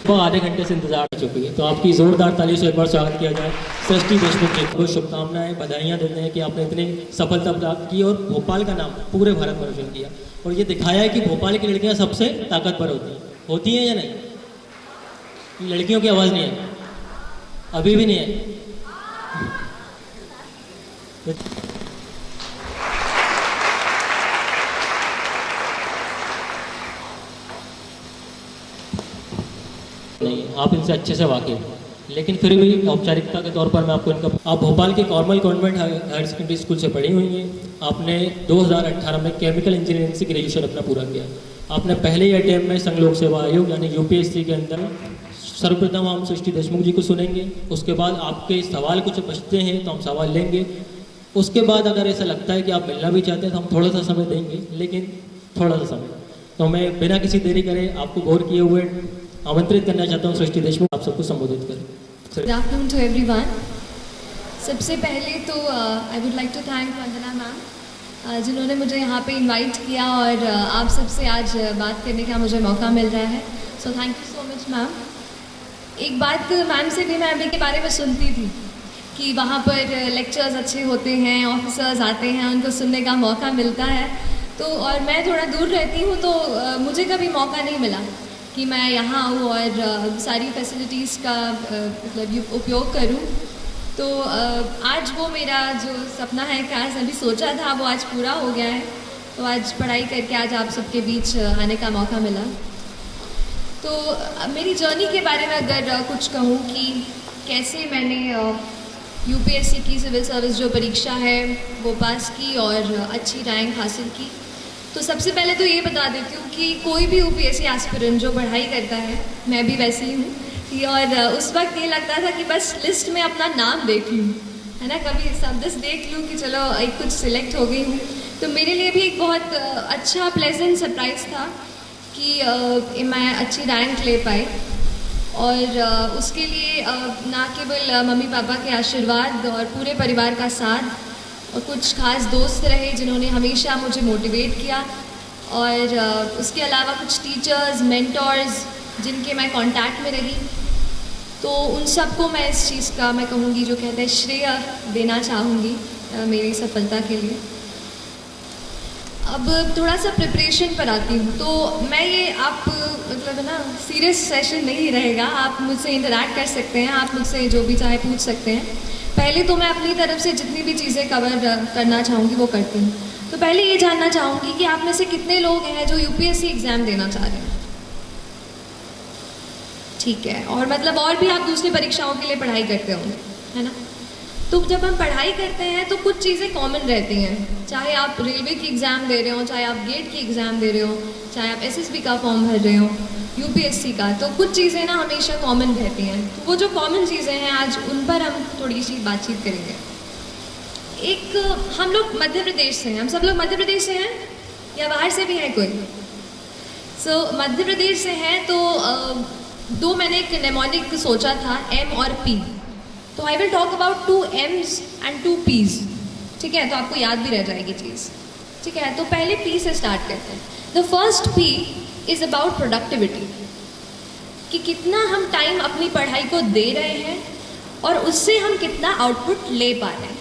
वो आधे घंटे से इंतजार कर चुकी है, तो आपकी ज़ोरदार ताली से एक बार स्वागत किया जाए। सृष्टि देशमुख जी को शुभकामनाएं, बधाइयाँ देते हैं कि आपने इतनी सफलता प्राप्त की और भोपाल का नाम पूरे भारत में रोशन किया और ये दिखाया है कि भोपाल की लड़कियाँ सबसे ताकतवर होती हैं या नहीं? लड़कियों की आवाज़ नहीं है, अभी भी नहीं है। नहीं, आप इनसे अच्छे से वाकिफ हैं, लेकिन फिर भी औपचारिकता के तौर पर मैं आपको इनका, आप भोपाल के कॉर्मल कॉन्वेंट हायर सेकेंडरी स्कूल से पढ़ी हुई हैं। आपने 2018 में केमिकल इंजीनियरिंग से ग्रेजुएशन अपना पूरा किया। आपने पहले ही अटेम्प्ट में संघ लोक सेवा आयोग यानी यूपीएससी के अंदर सर्वप्रथम हम सृष्टि देशमुख जी को सुनेंगे। उसके बाद आपके सवाल कुछ बचते हैं तो हम सवाल लेंगे। उसके बाद अगर ऐसा लगता है कि आप मिलना भी चाहते हैं तो हम थोड़ा सा समय देंगे, लेकिन थोड़ा सा समय। तो मैं बिना किसी देरी करे आपको गौर किए हुए आमंत्रित करना चाहता हूँ सृष्टि देशमुख, आप सबको संबोधित करें। Good afternoon to everyone. सबसे पहले तो I would like to thank Vandana ma'am जिन्होंने मुझे यहाँ पे इनवाइट किया और आप सबसे आज बात करने का मुझे मौका मिल रहा है। So thank you so much ma'am. एक बात मैम से भी मैं अभी के बारे में सुनती थी कि वहाँ पर लेक्चर्स अच्छे होते हैं, ऑफिसर्स आते हैं, उनको सुनने का मौका मिलता है। तो और मैं थोड़ा दूर रहती हूँ तो मुझे कभी मौका नहीं मिला कि मैं यहाँ आऊँ और सारी फैसिलिटीज़ का मतलब उपयोग करूँ। तो आज वो मेरा जो सपना है, काश अभी सोचा था, वो आज पूरा हो गया है। तो आज पढ़ाई करके आज आप सबके बीच आने का मौका मिला। तो मेरी जर्नी के बारे में अगर कुछ कहूँ कि कैसे मैंने यूपीएससी की सिविल सर्विस जो परीक्षा है वो पास की और अच्छी रैंक हासिल की। तो सबसे पहले तो ये बता देती हूँ कि कोई भी यूपीएससी एस्पिरेंट जो पढ़ाई करता है, मैं भी वैसे ही हूँ, और उस वक्त ये लगता था कि बस लिस्ट में अपना नाम देख लूँ, है ना, कभी सब लिस्ट देख लूँ कि चलो एक कुछ सिलेक्ट हो गई हूँ। तो मेरे लिए भी एक बहुत अच्छा प्लेजेंट सरप्राइज़ था कि मैं अच्छी रैंक ले पाई। और उसके लिए ना केवल मम्मी पापा के आशीर्वाद और पूरे परिवार का साथ और कुछ खास दोस्त रहे जिन्होंने हमेशा मुझे मोटिवेट किया, और उसके अलावा कुछ टीचर्स, मेंटर्स जिनके मैं कांटेक्ट में रही। तो उन सबको मैं इस चीज़ का मैं कहूँगी जो कहते हैं श्रेय देना चाहूँगी मेरी सफलता के लिए। अब थोड़ा सा प्रिपरेशन पर आती हूँ। तो मैं ये आप मतलब है ना, सीरियस सेशन नहीं रहेगा, आप मुझसे इंटरैक्ट कर सकते हैं, आप मुझसे जो भी चाहे पूछ सकते हैं। पहले तो मैं अपनी तरफ से जितनी भी चीज़ें कवर करना चाहूँगी वो करती हूँ। तो पहले ये जानना चाहूँगी कि आप में से कितने लोग हैं जो यूपीएससी एग्ज़ाम देना चाह रहे हैं? ठीक है, और मतलब और भी आप दूसरी परीक्षाओं के लिए पढ़ाई करते होंगे, है ना। तो जब हम पढ़ाई करते हैं तो कुछ चीज़ें कॉमन रहती हैं, चाहे आप रेलवे की एग्ज़ाम दे रहे हो, चाहे आप गेट की एग्ज़ाम दे रहे हो, चाहे आप एसएसबी का फॉर्म भर रहे हो, यूपीएससी का, तो कुछ चीज़ें ना हमेशा कॉमन रहती हैं। तो वो जो कॉमन चीज़ें हैं आज उन पर हम थोड़ी सी बातचीत करेंगे। एक, हम लोग मध्य प्रदेश से हैं, हम सब लोग मध्य प्रदेश से हैं या बाहर से भी है कोई? मध्य प्रदेश से हैं तो दो मैंने एक नेमोनिक सोचा था, एम और पी। तो I will talk about 2 M's and 2 P's, ठीक है, तो आपको याद भी रह जाएगी चीज़, ठीक है। तो पहले P से स्टार्ट करते हैं। The first P is about productivity, कि कितना हम टाइम अपनी पढ़ाई को दे रहे हैं और उससे हम कितना आउटपुट ले पा रहे हैं,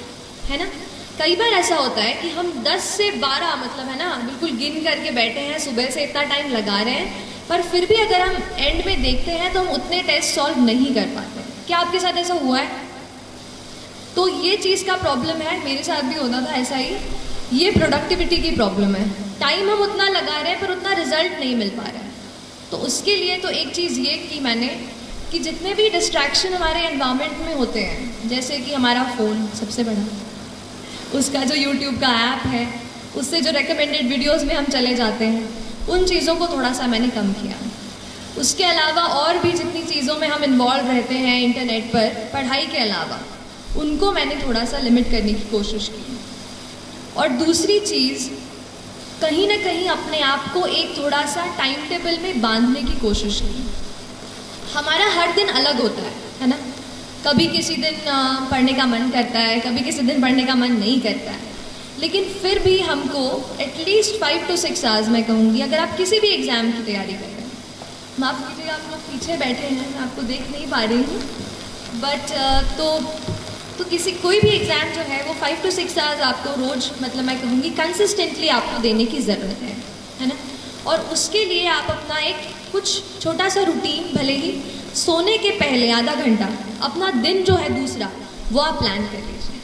है ना। कई बार ऐसा होता है कि हम 10 से 12 मतलब है ना बिल्कुल गिन करके बैठे हैं, सुबह से इतना टाइम लगा रहे हैं, पर फिर भी अगर हम एंड में देखते हैं तो हम उतने टेस्ट सॉल्व नहीं कर पाते। क्या आपके साथ ऐसा हुआ है? तो ये चीज़ का प्रॉब्लम है, मेरे साथ भी होता था ऐसा ही। ये प्रोडक्टिविटी की प्रॉब्लम है, टाइम हम उतना लगा रहे हैं पर उतना रिजल्ट नहीं मिल पा रहा है। तो उसके लिए तो एक चीज़ ये की मैंने कि जितने भी डिस्ट्रैक्शन हमारे एनवायरनमेंट में होते हैं, जैसे कि हमारा फ़ोन सबसे बड़ा, उसका जो यूट्यूब का ऐप है, उससे जो रिकमेंडेड वीडियोज़ में हम चले जाते हैं, उन चीज़ों को थोड़ा सा मैंने कम किया। उसके अलावा और भी जितनी चीज़ों में हम इन्वॉल्व रहते हैं इंटरनेट पर पढ़ाई के अलावा, उनको मैंने थोड़ा सा लिमिट करने की कोशिश की। और दूसरी चीज़, कहीं ना कहीं अपने आप को एक थोड़ा सा टाइम टेबल में बांधने की कोशिश की। हमारा हर दिन अलग होता है ना। कभी किसी दिन पढ़ने का मन करता है, कभी किसी दिन पढ़ने का मन नहीं करता है, लेकिन फिर भी हमको एटलीस्ट 5 to 6 आवर्स मैं कहूँगी, अगर आप किसी भी एग्ज़ाम की तैयारी कर रहे हैं माफ़ कीजिएगा, आप लोग पीछे बैठे हैं, मैं आपको देख नहीं पा रही हूँ, बट तो किसी कोई भी एग्ज़ाम जो है वो 5 to 6 आवर्स आपको रोज़, मतलब मैं कहूँगी कंसिस्टेंटली आपको देने की ज़रूरत है ना। और उसके लिए आप अपना एक कुछ छोटा सा रूटीन, भले ही सोने के पहले आधा घंटा अपना दिन जो है दूसरा वो आप प्लान कर लीजिए,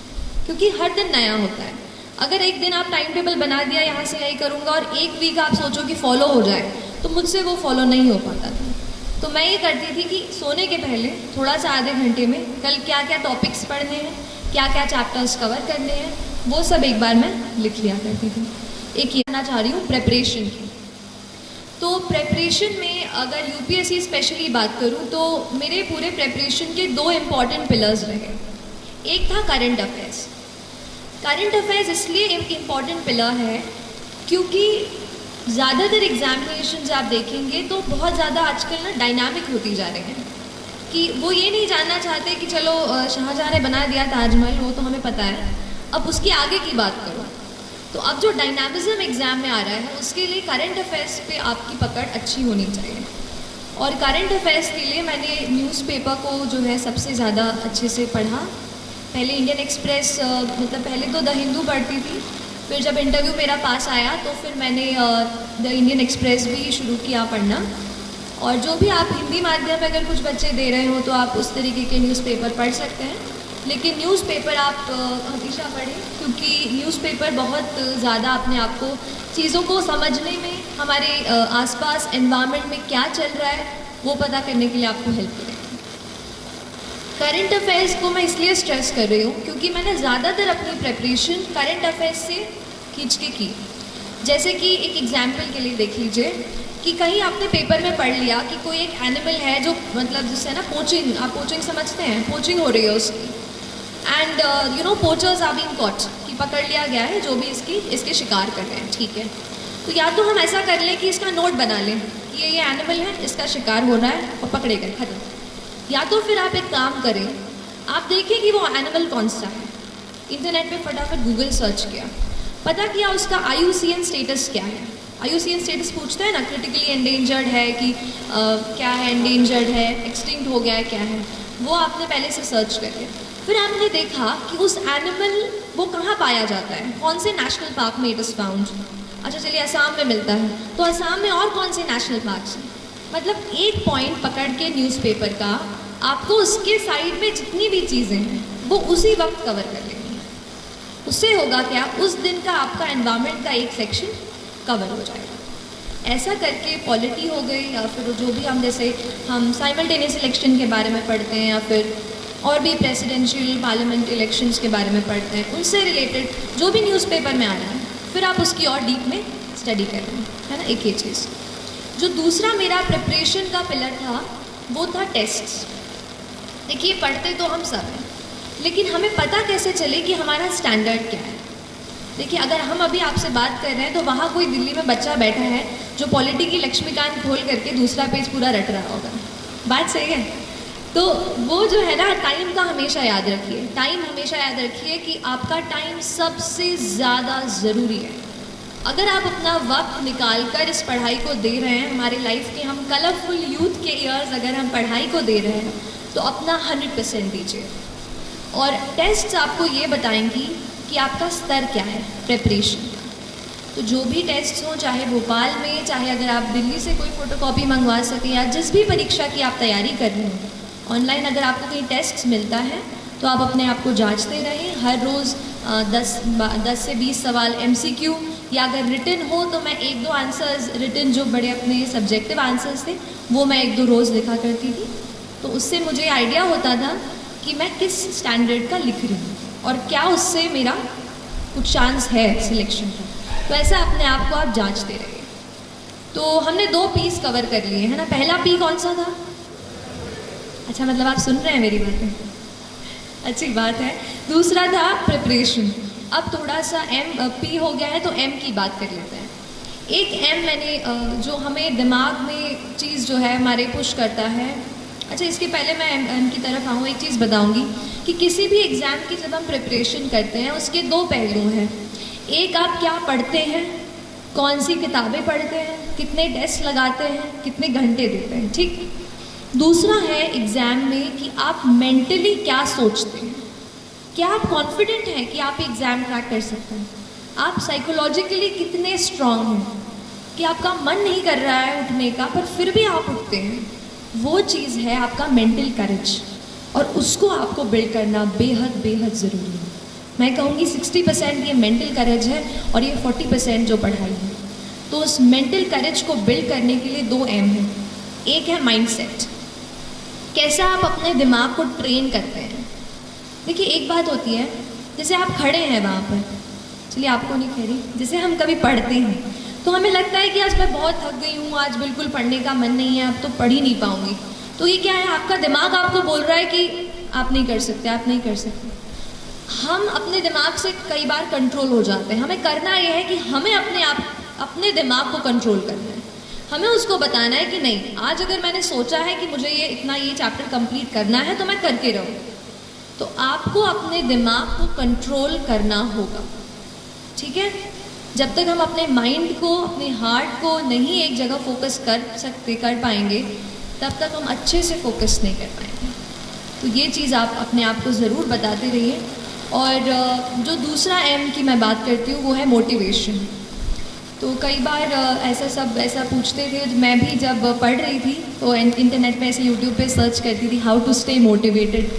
क्योंकि हर दिन नया होता है। अगर एक दिन आप टाइम टेबल बना दिया, यहाँ से यही करूँगा, और एक वीक आप सोचो कि फॉलो हो जाए, तो मुझसे वो फॉलो नहीं हो पाता था। तो मैं ये करती थी कि सोने के पहले थोड़ा सा आधे घंटे में कल क्या क्या टॉपिक्स पढ़ने हैं, क्या क्या चैप्टर्स कवर करने हैं, वो सब एक बार मैं लिख लिया करती थी। एक ये कहना चाह रही हूँ प्रेपरेशन की। तो प्रेपरेशन में अगर यूपीएससी स्पेशली बात करूँ तो मेरे पूरे प्रेपरेशन के 2 इम्पॉर्टेंट पिलर्स रहे। एक था करंट अफेयर्स। करंट अफेयर्स इसलिए एक इम्पॉर्टेंट पिलर है क्योंकि ज़्यादातर एग्जामिनेशन आप देखेंगे तो बहुत ज़्यादा आजकल ना डायनामिक होती जा रहे हैं, कि वो ये नहीं जानना चाहते कि चलो शाहजहाँ ने बना दिया ताजमहल, वो तो हमें पता है, अब उसके आगे की बात करो। तो अब जो डायनामिज्म एग्ज़ाम में आ रहा है उसके लिए करंट अफेयर्स पे आपकी पकड़ अच्छी होनी चाहिए। और करंट अफेयर्स के लिए मैंने न्यूज़पेपर को जो है सबसे ज़्यादा अच्छे से पढ़ा। पहले इंडियन एक्सप्रेस, मतलब पहले तो द हिंदू पढ़ती थी, फिर जब इंटरव्यू मेरा पास आया तो फिर मैंने द इंडियन एक्सप्रेस भी शुरू किया पढ़ना। और जो भी आप हिंदी माध्यम में अगर कुछ बच्चे दे रहे हो तो आप उस तरीके के न्यूज़पेपर पढ़ सकते हैं, लेकिन न्यूज़पेपर आप हमेशा पढ़ें, क्योंकि न्यूज़पेपर बहुत ज़्यादा अपने आप को चीज़ों को समझने में, हमारे आसपास एनवायरनमेंट में क्या चल रहा है वो पता करने के लिए आपको हेल्प करेगा। करंट अफेयर्स को मैं इसलिए स्ट्रेस कर रही हूँ क्योंकि मैंने ज़्यादातर अपनी प्रेपरेशन करंट अफेयर्स से खींच के की। जैसे कि एक एग्जाम्पल के लिए देख लीजिए कि कहीं आपने पेपर में पढ़ लिया कि कोई एक एनिमल है जो, मतलब जिससे ना पोचिंग, आप पोचिंग समझते हैं, पोचिंग हो रही है उसकी, and you know poachers are being caught, कि पकड़ लिया गया है जो भी इसके शिकार कर रहे हैं, ठीक है। तो या तो हम ऐसा कर लें कि इसका नोट बना लें कि ये एनिमल है, इसका शिकार हो रहा है और पकड़े गए, खत्म। या तो फिर आप एक काम करें, आप देखें कि वो एनिमल कौन सा है, इंटरनेट पे फटाफट गूगल सर्च किया, पता किया उसका IUCN स्टेटस क्या है। IUCN स्टेटस पूछते हैं ना, क्रिटिकली एंडेंजर्ड है कि क्या है, एंडेंजर्ड है, एक्सटिंक्ट हो गया है, क्या है, वो आपने पहले से सर्च कर लिया। फिर आपने देखा कि उस एनिमल वो कहाँ पाया जाता है, कौन से नेशनल पार्क में इट इज़ फाउंड। अच्छा चलिए असम में मिलता है, तो असम में और कौन से नेशनल पार्क्स हैं। मतलब एक पॉइंट पकड़ के न्यूज़पेपर का आपको उसके साइड में जितनी भी चीज़ें हैं वो उसी वक्त कवर कर लेंगे। उससे होगा क्या, उस दिन का आपका एनवायरनमेंट का एक सेक्शन कवर हो जाएगा। ऐसा करके पॉलिटी हो गई, या फिर जो भी हम, जैसे हम साइमल्टेनियस इलेक्शन के बारे में पढ़ते हैं, या फिर और भी प्रेसिडेंशियल पार्लियामेंट इलेक्शंस के बारे में पढ़ते हैं, उनसे रिलेटेड जो भी न्यूज़पेपर में आ रहा है, फिर आप उसकी और डीप में स्टडी कर रहे हैं, है ना। एक ये चीज़। जो दूसरा मेरा प्रिपरेशन का पिलर था वो था टेस्ट्स। देखिए पढ़ते तो हम सब हैं, लेकिन हमें पता कैसे चले कि हमारा स्टैंडर्ड क्या है। देखिए अगर हम अभी आपसे बात कर रहे हैं तो वहाँ कोई दिल्ली में बच्चा बैठा है जो पॉलिटी की लक्ष्मीकांत खोल करके दूसरा पेज पूरा रट रहा होगा, बात सही है। तो वो जो है ना, टाइम का हमेशा याद रखिए, टाइम हमेशा याद रखिए कि आपका टाइम सबसे ज़्यादा ज़रूरी है। अगर आप अपना वक्त निकाल कर इस पढ़ाई को दे रहे हैं, हमारे लाइफ के हम कलरफुल यूथ के ईयर्स अगर हम पढ़ाई को दे रहे हैं तो अपना 100% दीजिए। और टेस्ट्स आपको ये बताएंगी कि आपका स्तर क्या है प्रेपरेशन का। तो जो भी टेस्ट्स हों, चाहे भोपाल में, चाहे अगर आप दिल्ली से कोई फ़ोटोकॉपी मंगवा सकें, या जिस भी परीक्षा की आप तैयारी कर रहे हैं, ऑनलाइन अगर आपको कहीं टेस्ट्स मिलता है तो आप अपने आप को जांचते रहें। हर रोज़ 10 से 20 सवाल MCQ, या अगर रिटन हो तो मैं 1-2 आंसर्स रिटन, जो बड़े अपने सब्जेक्टिव आंसर्स थे, वो मैं 1-2 रोज़ लिखा करती थी। तो उससे मुझे आइडिया होता था कि मैं किस स्टैंडर्ड का लिख रही हूँ और क्या उससे मेरा कुछ चांस है सिलेक्शन का। तो ऐसा अपने आप को आप जांचते रहिए। तो हमने 2 पीस कवर कर लिए है ना। पहला पी कौन सा था? अच्छा, मतलब आप सुन रहे हैं मेरी बातें, अच्छी बात है। दूसरा था प्रिपरेशन। अब थोड़ा सा पी हो गया है तो M की बात कर लेते हैं। एक M मैंने जो हमें दिमाग में चीज़ जो है हमारे पुश करता है। अच्छा, इसके पहले मैं M की तरफ आऊँ, एक चीज़ बताऊँगी कि किसी भी एग्ज़ाम की जब हम प्रिपरेशन करते हैं उसके 2 पहलू हैं। एक, आप क्या पढ़ते हैं, कौन सी किताबें पढ़ते हैं, कितने टेस्ट लगाते हैं, कितने घंटे देते हैं, ठीक। दूसरा है एग्ज़ाम में कि आप मेंटली क्या सोचते हैं, क्या आप कॉन्फिडेंट हैं कि आप एग्ज़ाम क्रैक कर सकते हैं, आप साइकोलॉजिकली कितने स्ट्रांग हैं कि आपका मन नहीं कर रहा है उठने का पर फिर भी आप उठते हैं। वो चीज़ है आपका मेंटल करेज, और उसको आपको बिल्ड करना बेहद बेहद ज़रूरी है। मैं कहूँगी 60% ये मेंटल करेज है और ये 40% जो पढ़ाई है। तो उस मेंटल करेज को बिल्ड करने के लिए 2 एम हैं। एक है माइंडसेट, कैसा आप अपने दिमाग को ट्रेन करते हैं। देखिए एक बात होती है, जैसे आप खड़े हैं वहाँ पर, चलिए आपको नहीं कह रही, जैसे हम कभी पढ़ते हैं तो हमें लगता है कि आज मैं बहुत थक गई हूँ, आज बिल्कुल पढ़ने का मन नहीं है, अब तो पढ़ ही नहीं पाऊँगी। तो ये क्या है, आपका दिमाग आपको बोल रहा है कि आप नहीं कर सकते, आप नहीं कर सकते। हम अपने दिमाग से कई बार कंट्रोल हो जाते हैं। हमें करना ये है कि हमें अपने दिमाग को कंट्रोल करना है। हमें उसको बताना है कि नहीं, आज अगर मैंने सोचा है कि मुझे ये चैप्टर कंप्लीट करना है तो मैं करके रहूँ। तो आपको अपने दिमाग को कंट्रोल करना होगा, ठीक है। जब तक हम अपने माइंड को, अपने हार्ट को नहीं एक जगह फोकस कर पाएंगे, तब तक हम अच्छे से फोकस नहीं कर पाएंगे। तो ये चीज़ आप अपने आप को ज़रूर बताते रहिए। और जो दूसरा एम की मैं बात करती हूँ वो है मोटिवेशन। तो कई बार ऐसा पूछते थे, मैं भी जब पढ़ रही थी तो इंटरनेट पे ऐसे यूट्यूब पे सर्च करती थी हाउ टू स्टे मोटिवेटेड।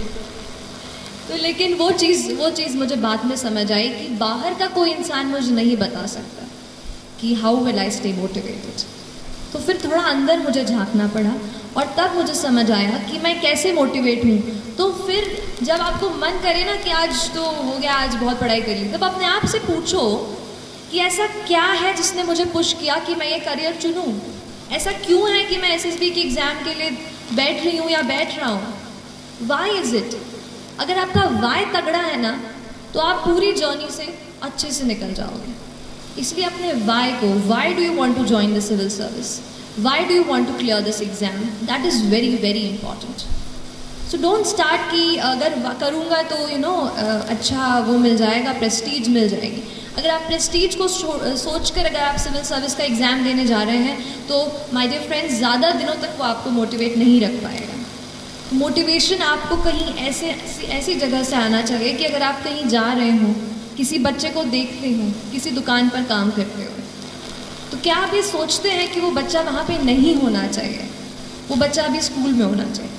तो लेकिन वो चीज़ मुझे बाद में समझ आई कि बाहर का कोई इंसान मुझे नहीं बता सकता कि how will I stay motivated. तो फिर थोड़ा अंदर मुझे झांकना पड़ा और तब मुझे समझ आया कि मैं कैसे मोटिवेट हूँ। तो फिर जब आपको मन करे ना कि आज तो हो गया, आज बहुत पढ़ाई कर ली, तब अपने आप से पूछो कि ऐसा क्या है जिसने मुझे पुश किया कि मैं ये करियर चुनूँ। ऐसा क्यों है कि मैं एसएसबी के एग्ज़ाम के लिए बैठ रही हूँ या बैठ रहा हूँ। Why is it. अगर आपका वाई तगड़ा है ना तो आप पूरी जर्नी से अच्छे से निकल जाओगे। इसलिए अपने वाई को, why do you want to join the civil service, why do you want to clear this exam, that is very very important. So don't start कि अगर करूँगा तो अच्छा वो मिल जाएगा, प्रेस्टीज मिल जाएगी। अगर आप प्रेस्टीज को सोच कर अगर आप सिविल सर्विस का एग्ज़ाम देने जा रहे हैं तो माय डियर फ्रेंड्स, ज़्यादा दिनों तक वो आपको मोटिवेट नहीं रख पाएगा। मोटिवेशन आपको कहीं ऐसी जगह से आना चाहिए कि अगर आप कहीं जा रहे हो, किसी बच्चे को देखते हो, किसी दुकान पर काम करते हो, तो क्या आप ये सोचते हैं कि वो बच्चा वहाँ पे नहीं होना चाहिए, वो बच्चा अभी स्कूल में होना चाहिए।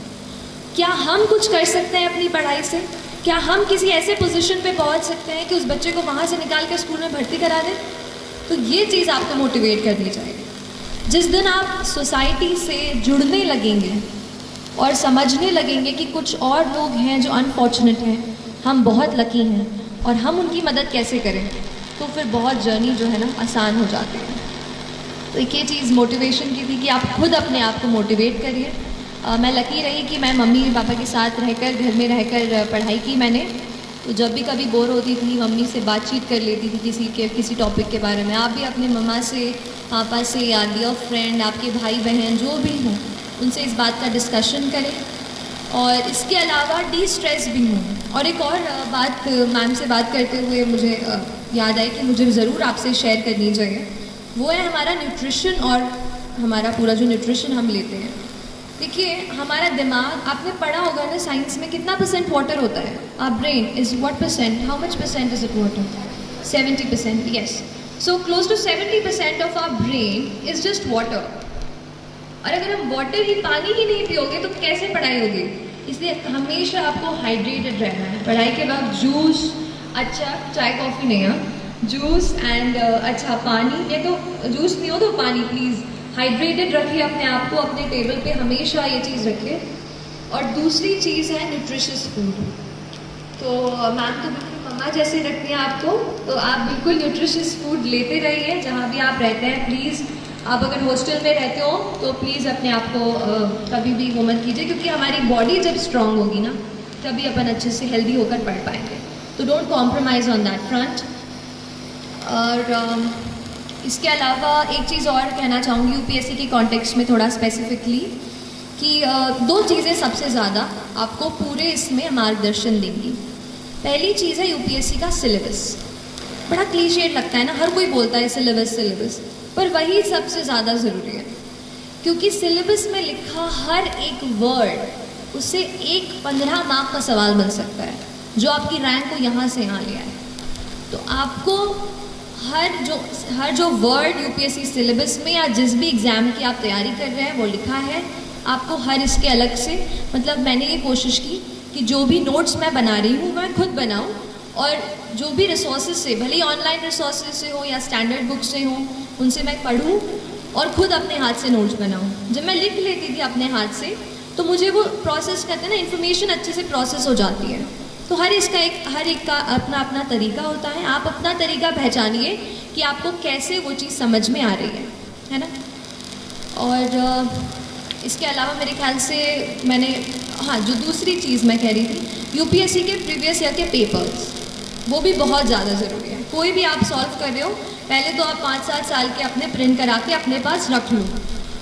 क्या हम कुछ कर सकते हैं अपनी पढ़ाई से? क्या हम किसी ऐसे पोजीशन पे पहुँच सकते हैं कि उस बच्चे को वहाँ से निकाल कर स्कूल में भर्ती करा दें? तो ये चीज़ आपको मोटिवेट करनी चाहिए। जिस दिन आप सोसाइटी से जुड़ने लगेंगे और समझने लगेंगे कि कुछ और लोग हैं जो अनफॉर्चुनेट हैं, हम बहुत लकी हैं और हम उनकी मदद कैसे करें, तो फिर बहुत जर्नी जो है ना आसान हो जाती है। तो एक ये चीज़ मोटिवेशन की थी कि आप खुद अपने आप को मोटिवेट करिए। मैं लकी रही कि मैं मम्मी पापा के साथ रहकर, घर में रहकर पढ़ाई की मैंने। तो जब भी कभी बोर होती थी, मम्मी से बातचीत कर लेती थी किसी टॉपिक के बारे में। आप भी अपने मम्मा से, पापा से या डियर फ्रेंड, आपके भाई बहन जो भी हों, उनसे इस बात का डिस्कशन करें। और इसके अलावा डी स्ट्रेस भी हूँ। और एक और बात मैम से बात करते हुए मुझे याद आई कि मुझे ज़रूर आपसे शेयर करनी चाहिए, वो है हमारा न्यूट्रिशन और हमारा पूरा जो न्यूट्रिशन हम लेते हैं। देखिए हमारा दिमाग, आपने पढ़ा होगा ना साइंस में, कितना % वाटर होता है? Our brain is what %, how much % is it water? 70%, yes. So close to 70% of our brain is just water. और अगर हम वाटर ही, पानी ही नहीं पियोगे तो कैसे पढ़ाई होगी? इसलिए हमेशा आपको हाइड्रेटेड रहना है। पढ़ाई के बाद जूस, अच्छा चाय कॉफ़ी नहीं है, जूस एंड अच्छा पानी, या तो जूस नहीं हो तो पानी, प्लीज़ हाइड्रेटेड रखिए अपने आप को। अपने टेबल पे हमेशा ये चीज़ रखिए। और दूसरी चीज़ है न्यूट्रिशियस फूड। तो मैम तो बिल्कुल मम्मा जैसे रखती हैं आपको, तो आप बिल्कुल न्यूट्रिशियस फूड लेते रहिए जहाँ भी आप रहते हैं। प्लीज़ आप अगर हॉस्टल में रहते हो तो प्लीज़ अपने आप को कभी भी वो मत कीजिए, क्योंकि हमारी बॉडी जब स्ट्रांग होगी ना तभी अपन अच्छे से हेल्दी होकर पढ़ पाएंगे। तो don't compromise on that front. और इसके अलावा एक चीज़ और कहना चाहूँगी यूपीएससी के कॉन्टेक्स्ट में थोड़ा स्पेसिफिकली, कि 2 चीज़ें सबसे ज़्यादा आपको पूरे इसमें मार्गदर्शन देंगी। पहली चीज़ है यूपीएससी का सिलेबस। बड़ा क्लीशेड लगता है ना, हर कोई बोलता है सिलेबस सिलेबस, पर वही सबसे ज़्यादा ज़रूरी है, क्योंकि सिलेबस में लिखा हर एक वर्ड उससे एक 15 मार्क का सवाल बन सकता है, जो आपकी रैंक को यहाँ से यहाँ ले आए। तो आपको हर जो वर्ड यूपीएससी सिलेबस में या जिस भी एग्ज़ाम की आप तैयारी कर रहे हैं वो लिखा है, आपको हर इसके अलग से, मतलब मैंने ये कोशिश की कि जो भी नोट्स मैं बना रही हूँ मैं खुद बनाऊँ, और जो भी रिसोर्सेज से, भले ही ऑनलाइन रिसोर्सेज से हो या स्टैंडर्ड बुक से हो, उनसे मैं पढ़ूँ और खुद अपने हाथ से नोट्स बनाऊँ। जब मैं लिख लेती थी अपने हाथ से तो मुझे वो प्रोसेस करते हैं ना, इन्फॉर्मेशन अच्छे से प्रोसेस हो जाती है। तो हर एक का अपना अपना तरीका होता है, आप अपना तरीका पहचानिए कि आपको कैसे वो चीज़ समझ में आ रही है ना। और इसके अलावा मेरे ख्याल से मैंने, हाँ, जो दूसरी चीज़ मैं कह रही थी, यूपीएससी के प्रीवियस ईयर के पेपर्स, वो भी बहुत ज़्यादा ज़रूरी है। कोई भी आप सॉल्व कर रहे हो, पहले तो आप 5-7 साल के अपने प्रिंट करा के अपने पास रख लो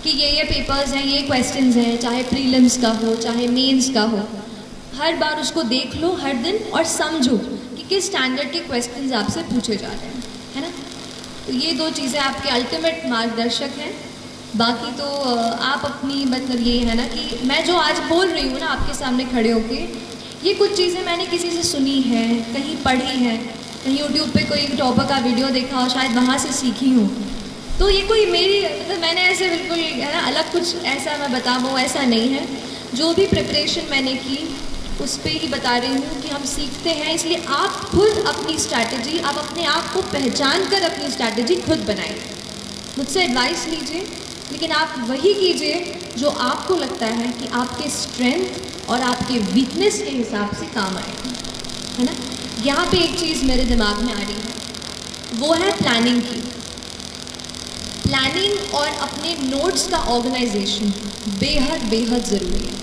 कि ये पेपर्स हैं, ये क्वेश्चंस हैं, चाहे प्रीलिम्स का हो चाहे मेंस का हो। हर बार उसको देख लो हर दिन और समझो कि किस स्टैंडर्ड के क्वेश्चंस आपसे पूछे जा रहे हैं, है ना। तो ये 2 चीज़ें आपके अल्टीमेट मार्गदर्शक हैं। बाकी तो आप अपनी, मतलब ये है ना कि मैं जो आज बोल रही हूँ ना आपके सामने खड़े होके, ये कुछ चीज़ें मैंने किसी से सुनी है, कहीं पढ़ी है, कहीं यूट्यूब पे कोई टॉपर का वीडियो देखा और शायद वहाँ से सीखी हूँ। तो ये कोई मेरी, मतलब मैंने ऐसे बिल्कुल, है ना, अलग कुछ ऐसा मैं बता वो ऐसा नहीं है। जो भी प्रिपरेशन मैंने की उस पर ही बता रही हूँ कि हम सीखते हैं, इसलिए आप खुद अपनी स्ट्रैटेजी, आप अपने आप को पहचान कर अपनी स्ट्रैटेजी खुद बनाइए। मुझसे एडवाइस लीजिए, लेकिन आप वही कीजिए जो आपको लगता है कि आपके स्ट्रेंथ और आपके वीकनेस के हिसाब से काम आएगा, है ना। यहाँ पे एक चीज़ मेरे दिमाग में आ रही है, वो है प्लानिंग की। प्लानिंग और अपने नोट्स का ऑर्गेनाइजेशन बेहद ज़रूरी है।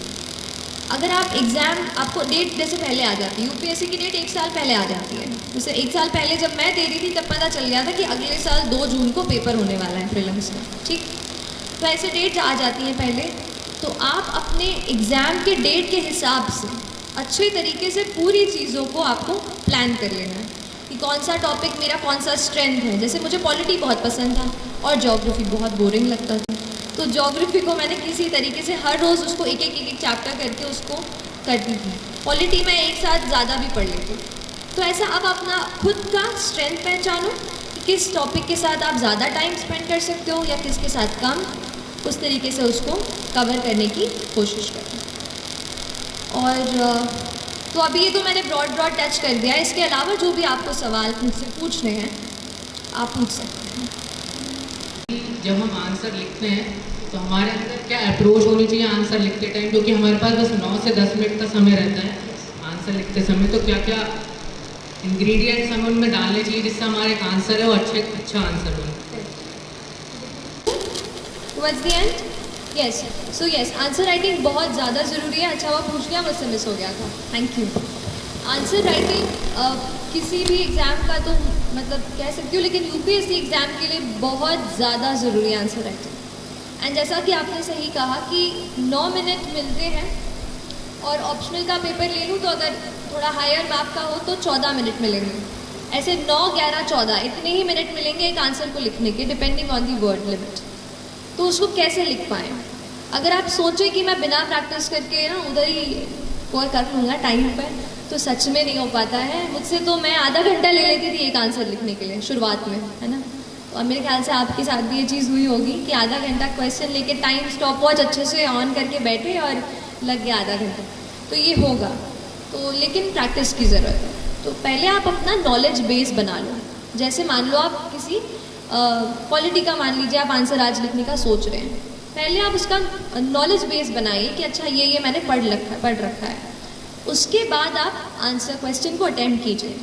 अगर आप एग्ज़ाम, आपको डेट जैसे पहले आ जाती है, यूपीएससी की डेट 1 साल पहले आ जाती है। जैसे 1 साल पहले जब मैं दे रही थी तब पता चल गया था कि अगले साल 2 जून को पेपर होने वाला है प्रीलिम्स का, ठीक। तो ऐसे डेट आ जाती हैं पहले, तो आप अपने एग्ज़ाम के डेट के हिसाब से अच्छे तरीके से पूरी चीज़ों को आपको प्लान कर लेना है कि कौन सा टॉपिक मेरा कौन सा स्ट्रेंथ है। जैसे मुझे पॉलिटी बहुत पसंद था और ज्योग्राफी बहुत बोरिंग लगता था, तो ज्योग्राफी को मैंने किसी तरीके से हर रोज़ उसको एक चैप्टर करके उसको करती थी। पॉलिटी में एक साथ ज़्यादा भी पढ़ लेती। तो ऐसा आप अपना खुद का स्ट्रेंथ पहचानो कि किस टॉपिक के साथ आप ज़्यादा टाइम स्पेंड कर सकते हो या किसके साथ कम, उस तरीके से उसको कवर करने की कोशिश करें। और तो अभी ये तो मैंने ब्रॉड टच कर दिया है। इसके अलावा जो भी आपको सवाल मुझसे पूछने हैं आप पूछ सकते हैं। जब हम आंसर लिखते हैं तो हमारे अंदर क्या अप्रोच होनी चाहिए आंसर लिखते टाइम, क्योंकि हमारे पास बस 9 से 10 मिनट का समय रहता है आंसर लिखते समय, तो क्या क्या इंग्रेडिएंट्स हमें उनमें डालने चाहिए जिससे हमारा एक आंसर है वो अच्छा आंसर बने। Towards the end? Yes. So yes, answer writing बहुत ज़्यादा ज़रूरी है। अच्छा हुआ पूछ लिया, मुझसे मिस हो गया था, थैंक यू। आंसर राइटिंग किसी भी एग्ज़ाम का तो मतलब कह सकती हूँ, लेकिन यूपीएससी एग्ज़ाम के लिए बहुत ज़्यादा ज़रूरी है आंसर राइटिंग। एंड जैसा कि आपने सही कहा कि 9 मिनट मिलते हैं, और ऑप्शनल का पेपर ले लूँ तो अगर थोड़ा हायर मार्क का हो तो 14 मिनट मिलेंगे। ऐसे 9, 11, 14 इतने ही मिनट मिलेंगे एक आंसर को लिखने के, depending on the word limit. तो उसको कैसे लिख पाएँ? अगर आप सोचें कि मैं बिना प्रैक्टिस करके ना उधर ही कोई कर लूँगा टाइम पर, तो सच में नहीं हो पाता है। मुझसे तो मैं आधा घंटा ले लेती थी एक आंसर लिखने के लिए शुरुआत में, है ना। और मेरे ख्याल से आपके साथ भी ये चीज़ हुई होगी कि आधा घंटा क्वेश्चन लेके टाइम स्टॉप वॉच अच्छे से ऑन करके बैठे और लग गया आधा घंटा, तो ये होगा। तो लेकिन प्रैक्टिस की ज़रूरत है। तो पहले आप अपना नॉलेज बेस बना लो। जैसे मान लो आप किसी पॉलिटी का मान लीजिए आप आंसर आज लिखने का सोच रहे हैं, पहले आप उसका नॉलेज बेस बनाइए कि अच्छा ये मैंने पढ़ रखा है। उसके बाद आप आंसर क्वेश्चन को अटेम्प्ट कीजिए।